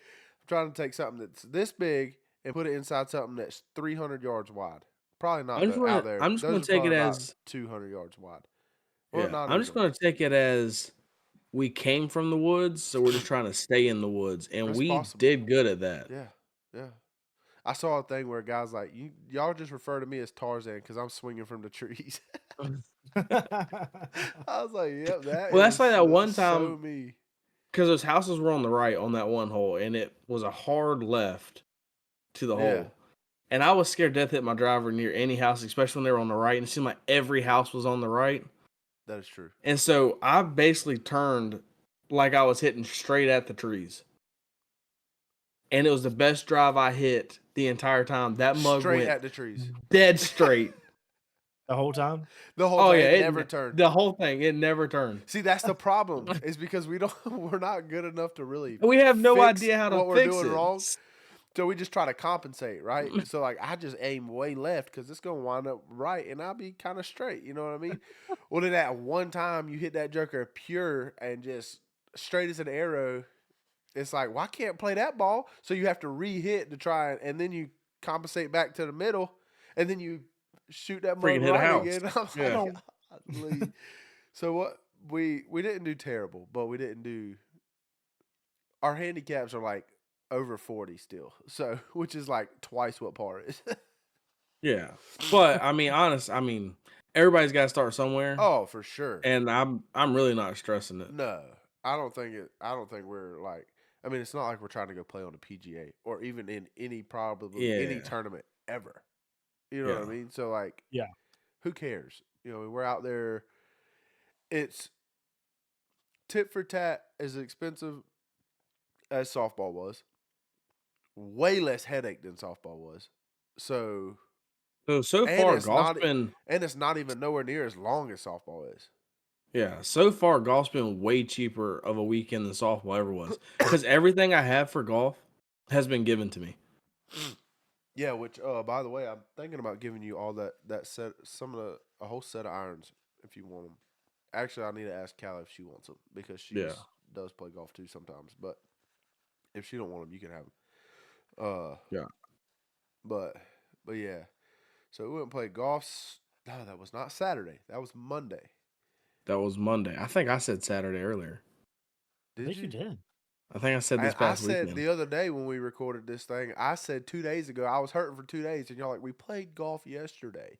trying to take something that's this big and put it inside something that's 300 yards wide. Probably not I'm just out gonna there. I'm just Those gonna are take probably it about as 200 yards wide. Well, Yeah, not I'm just even. gonna take it as we came from the woods, so we're just trying to stay in the woods, and That's we possible. did good at that. Yeah, yeah. I saw a thing where guys like y'all just refer to me as Tarzan because I'm swinging from the trees. I was like, yep, that Well, that's is like that one so time me. because those houses were on the right on that one hole, and it was a hard left to the Yeah. hole. And I was scared death hit my driver near any house, especially when they were on the right. And it seemed like every house was on the right. That is true. And so I basically turned like I was hitting straight at the trees. And it was the best drive I hit the entire time. That mug Straight went at the trees. dead straight. The whole time? The whole Oh time. yeah, It never turned. The whole thing, it never turned. See, that's the problem. Is because we're not good enough to really We have no fix idea how to what we're fix doing it. wrong. So we just try to compensate, right? So like I just aim way left because it's gonna wind up right, and I'll be kind of straight. You know what I mean? Well, then at one time you hit that joker pure and just straight as an arrow. It's like, why can't play that ball? So you have to re-hit to try, and then you compensate back to the middle, and then you shoot that mug Freaking hit a right house. again. I'm Yeah. like, golly. So what we didn't do terrible, but we didn't do. Our handicaps are like over 40 still, so which is like twice what par is. Yeah. But I mean, everybody's got to start somewhere. Oh, for sure. And I'm really not stressing it. No, I don't think it. I don't think we're like. I mean, it's not like we're trying to go play on the PGA or even in any probably any Yeah. tournament ever. You know what I Yeah. mean? So like, Yeah. who cares? You know, we're out there. It's tit for tat as expensive as softball was. Way less headache than softball was. So So and far it's golf's not been and it's not even nowhere near as long as softball is. yeah, so far golf's been way cheaper of a weekend than softball ever was. Because everything I have for golf has been given to me. Yeah, which by the way, I'm thinking about giving you all that set, a whole set of irons if you want them. Actually, I need to ask Callie if she wants them because she Yeah. does play golf too sometimes. But if she don't want them, you can have them. Yeah. But yeah, so we went and played golf. No, that was not Saturday. That was Monday. That was Monday. I think I said Saturday earlier. I Did think you? you did. I think I said this I past said weekend. the other day when we recorded this thing, I said 2 days ago I was hurting for 2 days, and y'all like we played golf yesterday.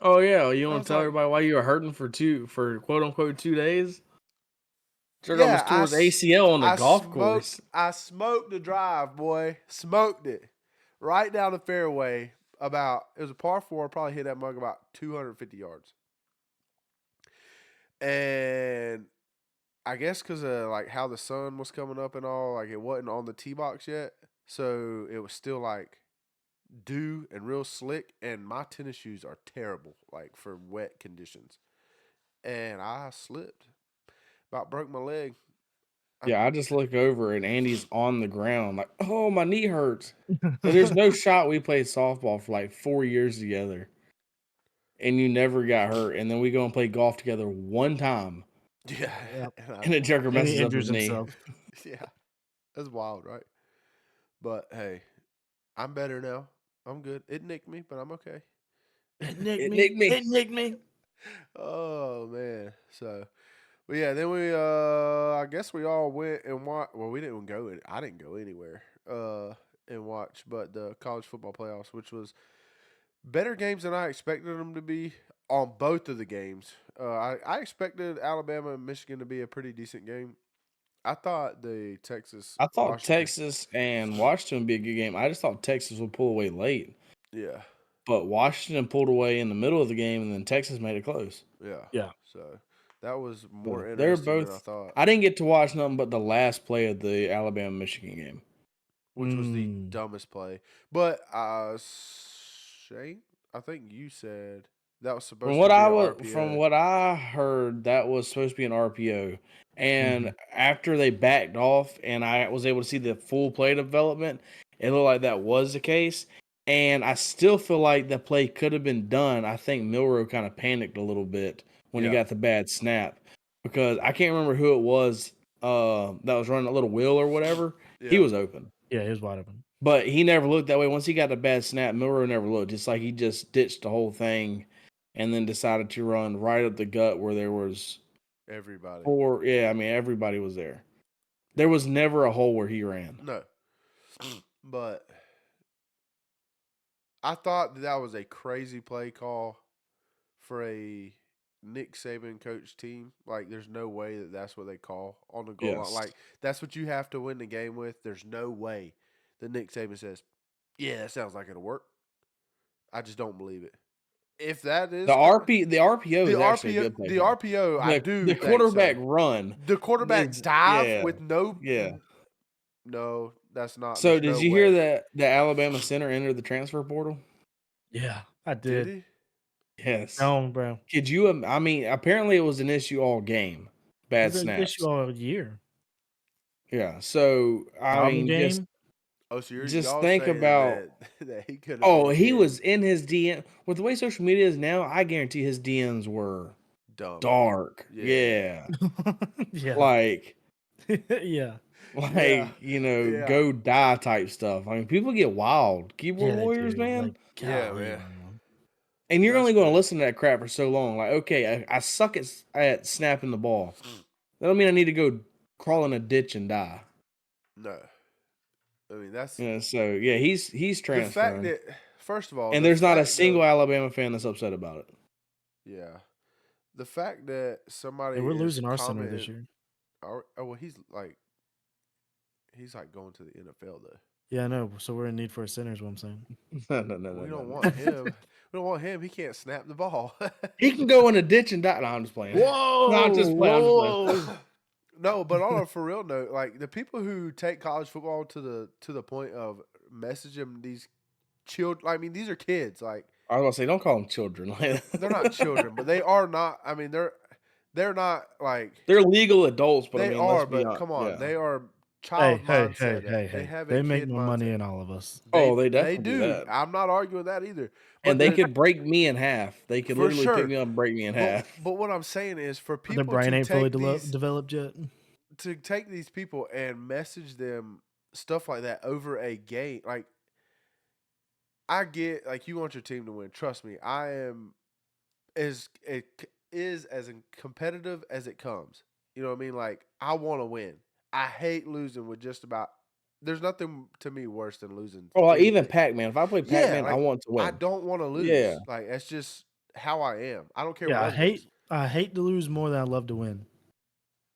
Oh yeah, you I want was to tell like- everybody why you were hurting for quote unquote 2 days? Jerk Yeah, almost tore his ACL on the golf course. I smoked the drive, boy. Smoked it right down the fairway. It was a par 4. Probably hit that mug about 250 yards. And I guess because of like how the sun was coming up and all, like it wasn't on the tee box yet, so it was still like dew and real slick. And my tennis shoes are terrible, like for wet conditions. And I slipped, about broke my leg. Yeah, I just look over and Andy's on the ground like, oh, my knee hurts. And there's no shot we played softball for like 4 years together. And you never got hurt. And then we go and play golf together one time. Yeah, Yep. And the joker And he messes up injures his knee. himself. yeah, that's wild, right? But hey, I'm better now. I'm good. It nicked me, but I'm okay. It nicked It me. nicked me. It nicked me. Oh man, so. But yeah, then we I guess we all went and watched. Well, we didn't go. I didn't go anywhere and watch, but the college football playoffs, which was better games than I expected them to be on both of the games. I expected Alabama and Michigan to be a pretty decent game. I thought the Texas. I thought Washington- Texas and Washington would be a good game. I just thought Texas would pull away late. Yeah, But Washington pulled away in the middle of the game, and then Texas made it close. yeah, Yeah. So that was more They're interesting than I both. thought. I didn't get to watch nothing but the last play of the Alabama Michigan game. Which was the Mm. dumbest play. But Shane, I think you said that was supposed to be an RPO. From what I heard, that was supposed to be an RPO. And Mhm. after they backed off, and I was able to see the full play development, it looked like that was the case. And I still feel like the play could have been done. I think Milroe kind of panicked a little bit when he Yeah. got the bad snap, because I can't remember who it was that was running a little wheel or whatever. He Yeah. was open. Yeah, he was wide open. But he never looked that way. Once he got the bad snap, Milroe never looked. It's like he just ditched the whole thing and then decided to run right up the gut where there was Everybody. 4. Yeah, I mean everybody was there. There was never a hole where he ran. No. But I thought that was a crazy play call for a Nick Saban coach team. Like, there's no way that that's what they call on the goal line. Yes. Like, that's what you have to win the game with. There's no way that Nick Saban says, yeah, that sounds like it'll work. I just don't believe it. If that is The RPO the is actually a RPO, good play the call. RPO, I do The think quarterback so. run. The quarterback It's- dive yeah, with no, yeah. no, that's not. So there's did no you way. hear that the Alabama center entered the transfer portal? Yeah, I Did did. he? Yes. No, bro. Could you? I mean, apparently it was an issue all game. Bad It's an snaps. issue all year. Yeah. So I Album mean, game. just Oh, so Just y'all think saying about- that he could have. oh, he was in his DM. With the way social media is now, I guarantee his DMs were dumb. dark. Yeah. Yeah. Yeah. Like, Yeah. you know, Yeah. go die type stuff. I mean, people get wild. Keyboard Yeah, they warriors, do. man. Like, Yeah, golly, man. And you're That's only going to crazy. listen to that crap for so long. Like, okay, I suck at snapping the ball. That don't mean I need to go crawl in a ditch and die. No. I mean, that's Yeah, so yeah, he's the transferring. fact that, first of all, And the there's not a fact single of- Alabama fan that's upset about it. Yeah. The fact that somebody Hey, we're is losing our center this commenting- year. Oh, well, he's like going to the NFL though. Yeah, I know. So we're in need for a center, is what I'm saying. No. We don't want him. We don't want him. He can't snap the ball. He can go in a ditch and die. No, I'm just playing. Whoa! No, I'm just playing. Whoa! No, but on a for real note, like the people who take college football to the point of messaging these children. I mean, these are kids. Like, I was gonna say, don't call them children. they're not children, but they are not. I mean, they're not like They're legal adults, but they I mean, are. let's be But come on, yeah. they are Hey, child hey, mindset. hey, hey, They hey. have They a make kid more money mindset. than all of us. Oh, they definitely do. do that. I'm not arguing that either. And But they the- could break me in half. They could For literally sure. pick me up and break me in half. But what I'm saying is, for But people their brain to ain't fully take these, developed yet. to take these people and message them stuff like that over a game, like, I get, like, you want your team to win. Trust me, I am as competitive as it comes. You know what I mean? Like, I want to win. I hate losing with just about. There's nothing to me worse than losing. Oh, like, even anything. Pac-Man. If I play Yeah, Pac-Man, I like, want to win. I don't want to lose. Yeah. Like, that's just how I am. I don't care Yeah, what it is. I hate to lose more than I love to win.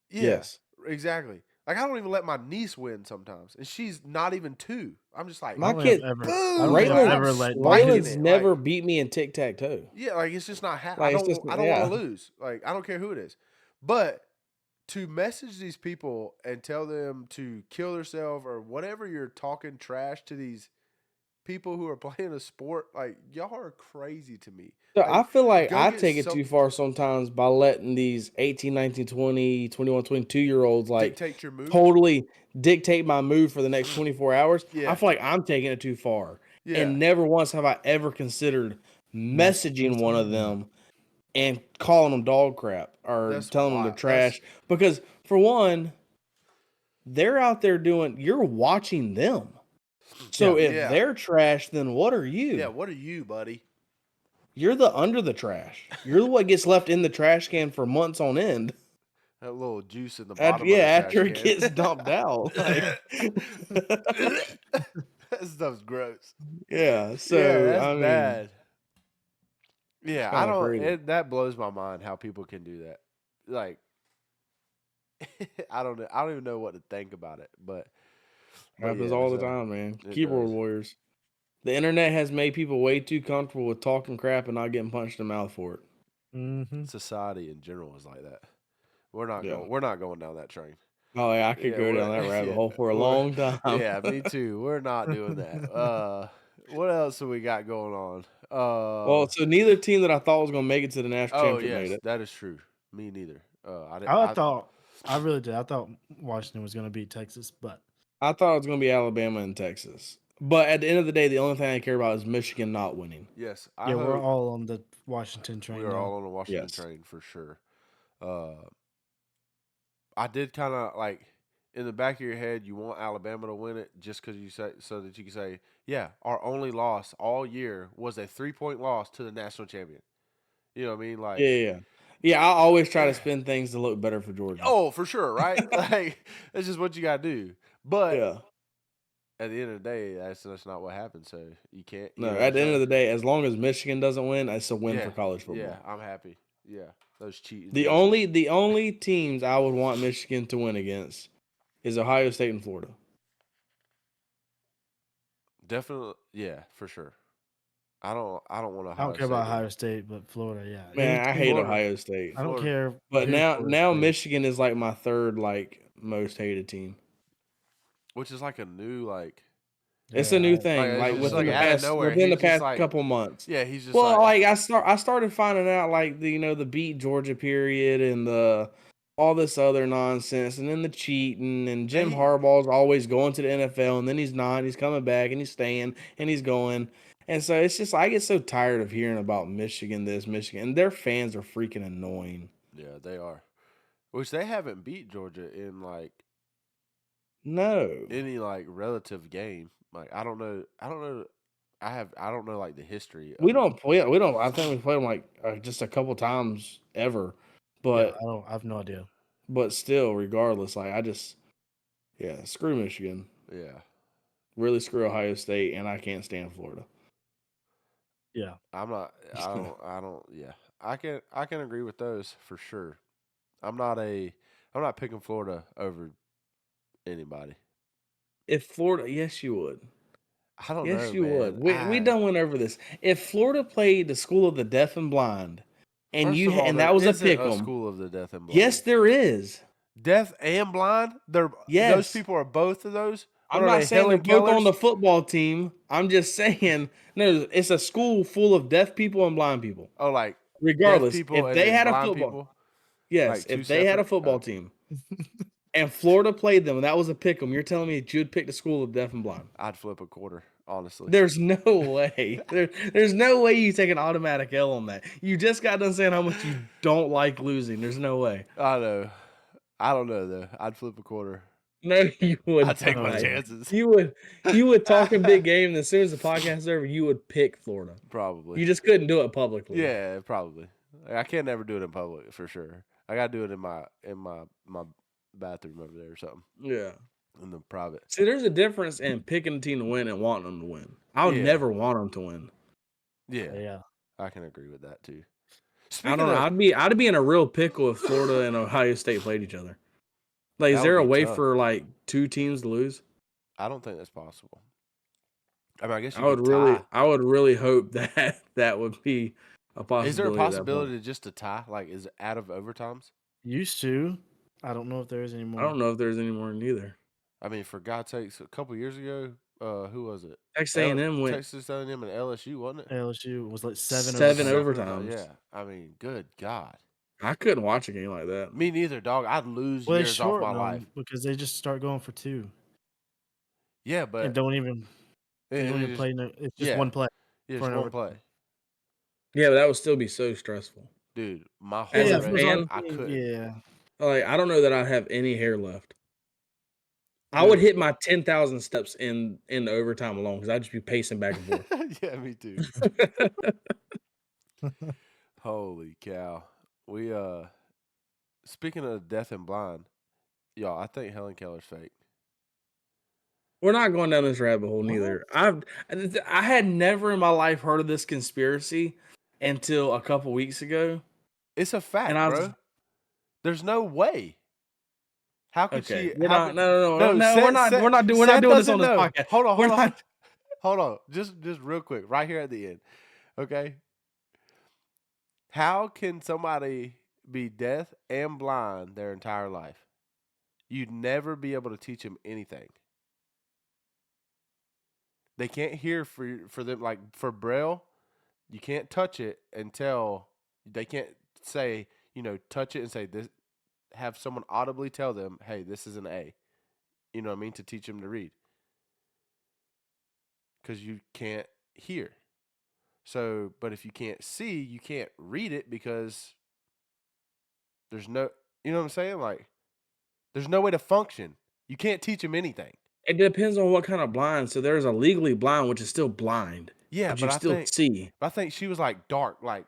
Yeah, Yes. exactly. Like, I don't even let my niece win sometimes, and she's not even 2. I'm just like, My I don't think kid- I've ever, boom, I don't think I've like, ever I'm let spiking Raylan's it, never like, beat me in tic-tac-toe. yeah, like, it's just not Like, I it's don't just- want yeah. to lose. Like, I don't care who it is. But to message these people and tell them to kill themselves or whatever, you're talking trash to these people who are playing a sport, like, y'all are crazy to me. So Like, I feel like go I get take it some- too far sometimes by letting these 18, 19, 20, 21, 22-year-olds like dictate your move. totally dictate my move for the next 24 hours. Yeah. I feel like I'm taking it too far. Yeah. And never once have I ever considered messaging one of them and calling them dog crap or That's telling them they're wild. trash. Because for one, they're out there you're watching them. So Yeah. if Yeah. they're trash, then what are you? Yeah, what are you, buddy? You're the under the trash. You're the what gets left in the trash can for months on end. That little juice in the bottom of the After trash it can. gets dumped out. Like, that stuff's gross. yeah. So yeah, that's I mean, bad. Yeah, I kinda don't. crazy. That blows my mind how people can do that. Like, I don't know. I don't even know what to think about it. But happens yeah, all the so time, man. it Keyboard does. warriors. The internet has made people way too comfortable with talking crap and not getting punched in the mouth for it. Mm-hmm. Society in general is like that. We're not Yeah. going. We're not going down that train. Oh yeah, I could Yeah, go down we're- that rabbit yeah, hole for a we're- long time. Yeah, me too. We're not doing that. What else have we got going on? Well, so neither team that I thought was going to make it to the national oh championship yes, made it. that is true. Me neither. I really did. I thought Washington was going to beat Texas, but I thought it was going to be Alabama and Texas. But at the end of the day, the only thing I care about is Michigan not winning. Yes, yeah, we're hope all on the Washington train. we are now. all on the Washington Yes. train for sure. I did kind of like in the back of your head, you want Alabama to win it just because you say so that you can say, yeah, our only loss all year was a 3-point loss to the national champion. You know what I mean? Like, Yeah, I always try to spin things to look better for Georgia. oh, for sure, right? Like, that's just what you got to do. But Yeah. at the end of the day, that's not what happened. So you can't. No, You know, at the so, end of the day, as long as Michigan doesn't win, it's a win for college football. Yeah, I'm happy. Yeah, those cheating. The only teams I would want Michigan to win against is Ohio State and Florida. Definitely, yeah, for sure. I don't want to. I don't care about Ohio State, but Florida, yeah. Man, I hate Florida. Ohio State. I don't care. But who now Florida plays. Michigan is like my third most hated team. Which is like a new It's a new thing, Like, it's within just like out of nowhere, within the he's just past like- couple months. Yeah, he's just Well, I started finding out the beat Georgia period and all this other nonsense, and then the cheating, and Jim Hey. Harbaugh's always going to the NFL, and then he's not. He's coming back, and he's staying, and he's going. And so it's just I get so tired of hearing about Michigan, and their fans are freaking annoying. Yeah, they are. Which they haven't beat Georgia in No, any relative game. Like I don't know. I don't know like the history. we of don't play. We don't. I think we played them just a couple times ever, but I have no idea. but still, regardless, screw Michigan. Yeah. Really screw Ohio State, and I can't stand Florida. Yeah. I'm not. I don't. Yeah. I can agree with those for sure. I'm not picking Florida over anybody. If Florida, yes, you would. I don't know. Yes, you man. would. We done went over this. If Florida played the School of the Deaf and Blind, and First you of all, and there that was a isn't pick 'em. School of the Deaf and Blind. Yes, there is. Deaf and blind. Those Yes. people are both of those. I'm What are not they, saying they're Helen both on Kellers? the football team. I'm just saying, no, it's a school full of deaf people and blind people. Oh, like Regardless, deaf people if and they then had a blind football, people? yes, Like two if they had a separate- football okay. team, and Florida played them, and that was a pick 'em, you're telling me that you'd pick the School of Deaf and Blind? I'd flip a quarter, honestly. There's no way. There's no way you take an automatic L on that. You just got done saying how much you don't like losing. There's no way. I know. I don't know though. I'd flip a quarter. No, you would. I'd take my not. chances. You would talk a big game, and as soon as the podcast is over, you would pick Florida. Probably. You just couldn't do it publicly. Yeah, probably. I can't never do it in public for sure. I gotta do it in my bathroom over there or something. Yeah. In the private. See, there's a difference in picking a team to win and wanting them to win. I would Yeah. never want them to win. Yeah, Yeah. I can agree with that too. I Speaking don't know. of, I'd be in a real pickle if Florida and Ohio State played each other. Like, is That there would a be way tough. for two teams to lose? I don't think that's possible. I mean, I guess I you would could really, tie. I would really hope that would be a possibility. Is there a at that point. possibility just to tie? Like, is it out of overtimes? Used to. I don't know if there is anymore. I don't know if there's any more neither. I mean, for God's sakes, a couple years ago, who was it? Texas A&M went Texas A&M and LSU, wasn't it? LSU was like seven overtimes. Yeah, I mean, good God. I couldn't watch a game like that. Me neither, dog. I'd lose Well, they years off shorten my them life. because they just start going for two Yeah, but and don't even play. It's just yeah. one play. Yeah, for just an one overtime. play. Yeah, but that would still be so stressful. Dude, my As heart a rate, fan, I couldn't. Yeah. Like, I don't know that I'd have any hair left. I would hit my 10,000 steps in the overtime alone because I'd just be pacing back and forth. Yeah, me too. Holy cow. We speaking of deaf and blind, y'all, I think Helen Keller's fake. We're not going down this rabbit hole neither. I had never in my life heard of this conspiracy until a couple weeks ago. It's a fact, And I was- bro. There's no way. How could Okay, she? we're how not, could- no, Seth- we're not Seth- doing Seth this on doesn't this know. podcast. Hold on, We're hold on. not- Hold on. Just real quick, right here at the end. Okay. How can somebody be deaf and blind their entire life? You'd never be able to teach them anything. They can't hear for them, like for Braille, you can't touch it until they can't say, touch it and say this. Have someone audibly tell them, "Hey, this is an A." You know what I mean, to teach them to read. Because you can't hear. So, but if you can't see, you can't read it because there's no, you know what I'm saying? Like, there's no way to function. You can't teach them anything. It depends on what kind of blind. So there's a legally blind, which is still blind. Yeah, but you but still see. I think she was like dark, like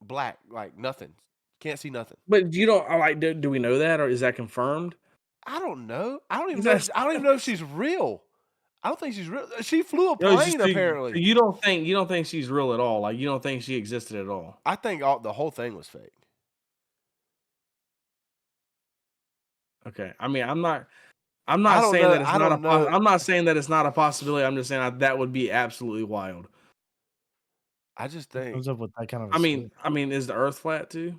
black, like nothing. Can't see nothing. But you don't like. Do we know that, or is that confirmed? I don't know. I don't even know. That's I don't even know if she's real. I don't think she's real. She flew a no, it's just plane apparently. you don't think she's real at all. Like you don't think she existed at all. I think the whole thing was fake. Okay. I mean, I'm not I don't saying know. that it's I not a don't know. I'm not saying that it's not a possibility. I'm just saying that would be absolutely wild. I just Who think comes up with that kind of a I mean, is the Earth flat too?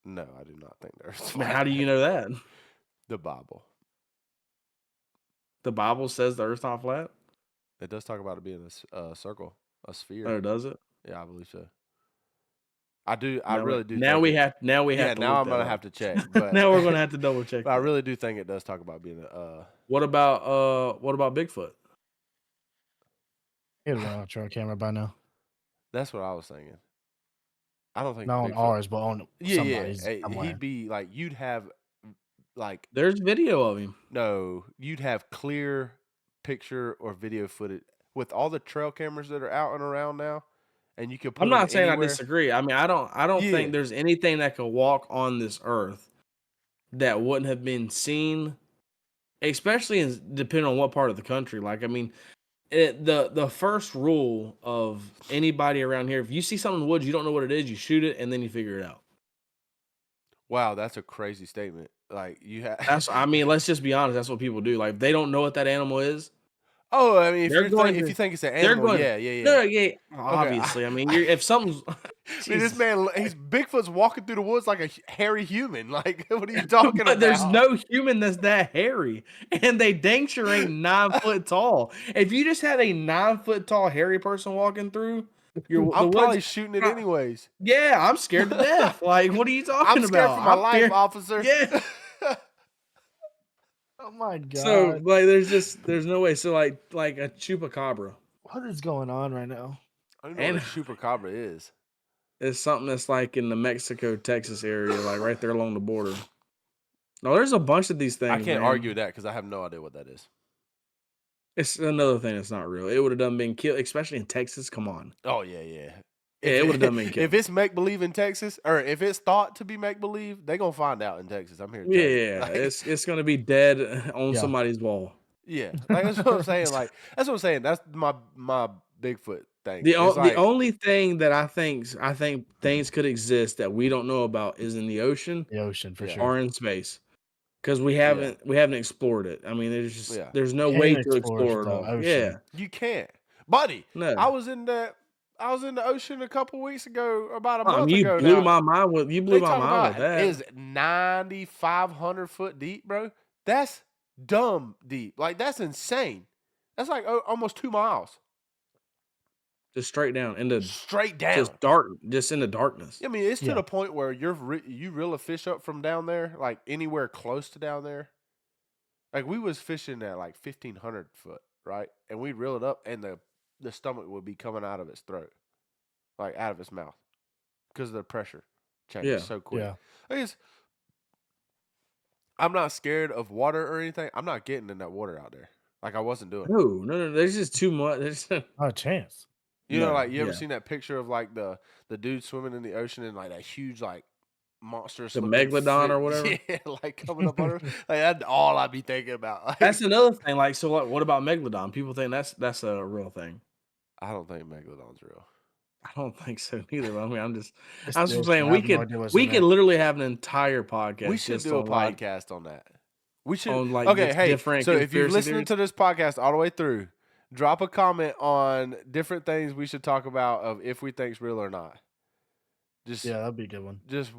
no. I do not think there's. I mean, how do you know that? The Bible? The Bible says the Earth's not flat. It does talk about it being a circle, a sphere. Or does it? Yeah, I believe so. I do. I Now really do. Now think we it- have. Now we have Yeah, to. now look I'm gonna that have up. to check. But Now we're gonna have to double check. But I that. really do think it does talk about being What about Bigfoot? He'd run on a trail camera by now. That's what I was thinking. I don't think Not on Bigfoot- ours, but on Yeah, somebody's. yeah. somewhere. He'd be like you'd have like There's video of him. no, you'd have clear picture or video footage with all the trail cameras that are out and around now, and you could put. I'm them not saying anywhere. I disagree. I mean, I don't Yeah. think there's anything that could walk on this earth that wouldn't have been seen, especially depending on what part of the country. Like, I mean, the first rule of anybody around here, if you see something in the woods, you don't know what it is, you shoot it and then you figure it out. Wow, that's a crazy statement. Like you have. That's, I mean, let's just be honest. That's what people do. Like, if they don't know what that animal is, Oh, I mean, if They're you going think to- if you think it's an they're animal, going. yeah. No, yeah, obviously. I mean, if something's, I mean, this man, he's Bigfoot's walking through the woods like a hairy human. Like, what are you talking about? but there's no human that's that hairy, and they dang sure ain't 9 foot tall. If you just had a 9 foot tall hairy person walking through, I'm probably shooting it anyways. Yeah, I'm scared to death. Like, what are you talking I'm about? scared for my life, scared- officer. Yeah. Oh my god! So like, there's no way. So like a chupacabra what is going on right now? I don't know what a chupacabra is. is something that's like in the Mexico Texas area, like right there along the border. No, there's a bunch of these things. I can't man. argue with that because I have no idea what that is. It's another thing that's not real. It would have done been killed, especially in Texas. Come on. Oh yeah. Yeah, it would've done been killed. If it's make believe in Texas, or if it's thought to be make believe, they gonna find out in Texas. I'm here. To tell you. Yeah, Like, it's gonna be dead on Yeah. somebody's wall. yeah. Like that's what I'm saying. Like that's what I'm saying. That's my Bigfoot thing. The It's like, only thing that I think things could exist that we don't know about is in the ocean The ocean for Yeah. sure. or in space, because we haven't explored it. I mean, Yeah. there's no Can't way to explore explore it the all. ocean. Yeah, you can't, buddy. no. I was in the ocean a couple weeks ago, about a month you ago. blew now. my mind with They my talking mind with about that. is 9,500 foot deep, bro. That's dumb deep. Like that's insane. That's like almost 2 miles Just straight down into straight down. just dark, just into darkness. I mean, it's to Yeah. the point where you reel a fish up from down there, like anywhere close to down there. Like we was fishing at like 1,500 foot, right? And we'd reel it up, and the stomach would be coming out of its throat, like out of its mouth, because the pressure changes Yeah. so quick. Yeah. I guess I'm not scared of water or anything. I'm not getting in that water out there, like I wasn't doing. No. There's just too much. Not a chance. You know, No, like you ever yeah. seen that picture of like the dude swimming in the ocean and like that huge like monstrous The looking megalodon or fish- whatever? Yeah, like coming up on her. Like that's all I'd be thinking about. Like, That's another thing. Like, so what about megalodon? People think that's a real thing. I don't think megalodon's real. I don't think so neither. But I mean, I'm just It's the saying ocean. I we have no could idea what's we in could there. literally have an entire podcast. We should just do a on, like, podcast on that. We should. on, like, okay, just hey. different So if you're conspiracy listening theories. to this podcast all the way through, drop a comment on different things we should talk about of if we think's real or not. Just Yeah, that'd be a good one. just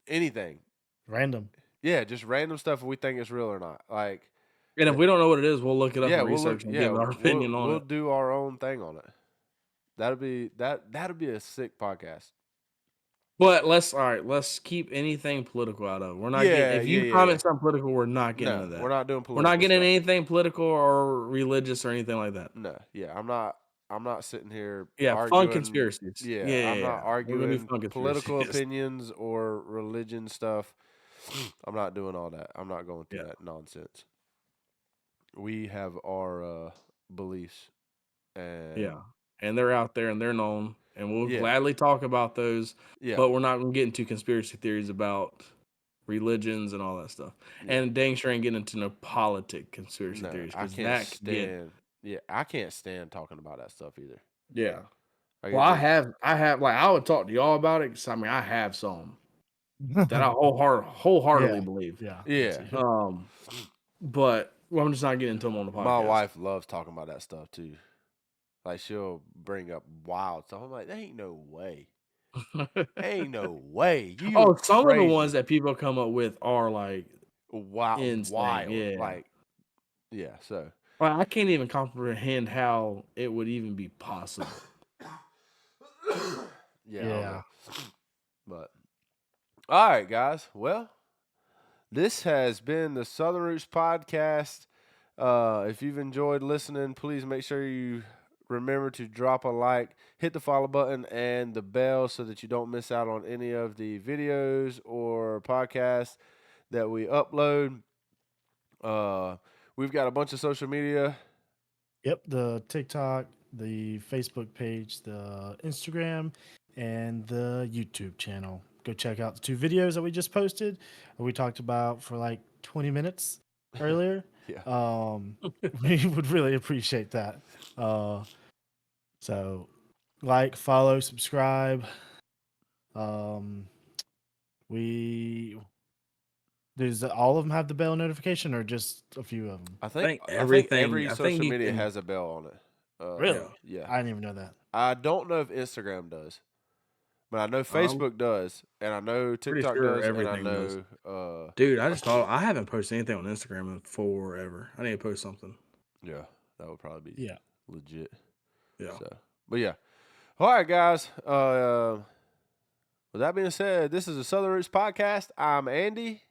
anything. Random. Yeah, just random stuff if we think it's real or not. Like. And if we don't know what it is, we'll look it up and we'll research and give our opinion on we'll it. do our own thing on it. That'd be a sick podcast. But let's keep anything political out of it. We're not getting, if you comment something political, we're not getting No, into that. we're not doing We're political. not getting stuff. anything political or religious or anything like that. No, yeah, I'm not sitting here. Yeah, arguing, fun conspiracies. Yeah, yeah, I'm not We're gonna do arguing fun political conspiracies. opinions or religion stuff. I'm not doing all that. I'm not going through Yeah. that nonsense. We have our beliefs, and Yeah, and they're out there and they're known. and we'll Yeah. gladly talk about those. Yeah. But we're not going to get into conspiracy theories about religions and all that stuff. Yeah. And dang sure ain't getting into no politic conspiracy No, theories I because can't that could get stand. Yeah, I can't stand talking about that stuff either. yeah. Like, Well, I have like I would talk to y'all about it because I mean I have some that I wholeheartedly Yeah. believe. Yeah. Yeah. But well, I'm just not getting into them on the podcast. My wife loves talking about that stuff too. Like she'll bring up wild stuff. I'm like, there ain't no way. Ain't no way. You Oh, some of the crazy. ones that people come up with are like wild, insane, wild. yeah. Like, yeah. So well, I can't even comprehend how it would even be possible. yeah. I don't Yeah. know. But all right, guys. Well, this has been the Southern Roots Podcast. If you've enjoyed listening, please make sure you remember to drop a like, hit the follow button, and the bell so that you don't miss out on any of the videos or podcasts that we upload. We've got a bunch of social media. Yep, the TikTok, the Facebook page, the Instagram, and the YouTube channel. Go check out the 2 videos that we just posted. We talked about for like 20 minutes earlier. Yeah. We would really appreciate that. So like, follow, subscribe. Does all of them have the bell notification or just a few of them? I think everything- every I think social you media can- has a bell on it. Really? Yeah. I didn't even know that. I don't know if Instagram does, but I know Facebook does, and I know pretty TikTok sure does, and I everything does. know. Dude, I just thought I haven't posted anything on Instagram in forever. I need to post something. Yeah, that would probably be Yeah. legit. Yeah. So, but yeah. All right, guys. With that being said, this is the Southern Roots Podcast. I'm Andy.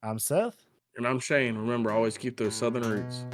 I'm Seth. And I'm Shane. Remember, always keep those Southern roots.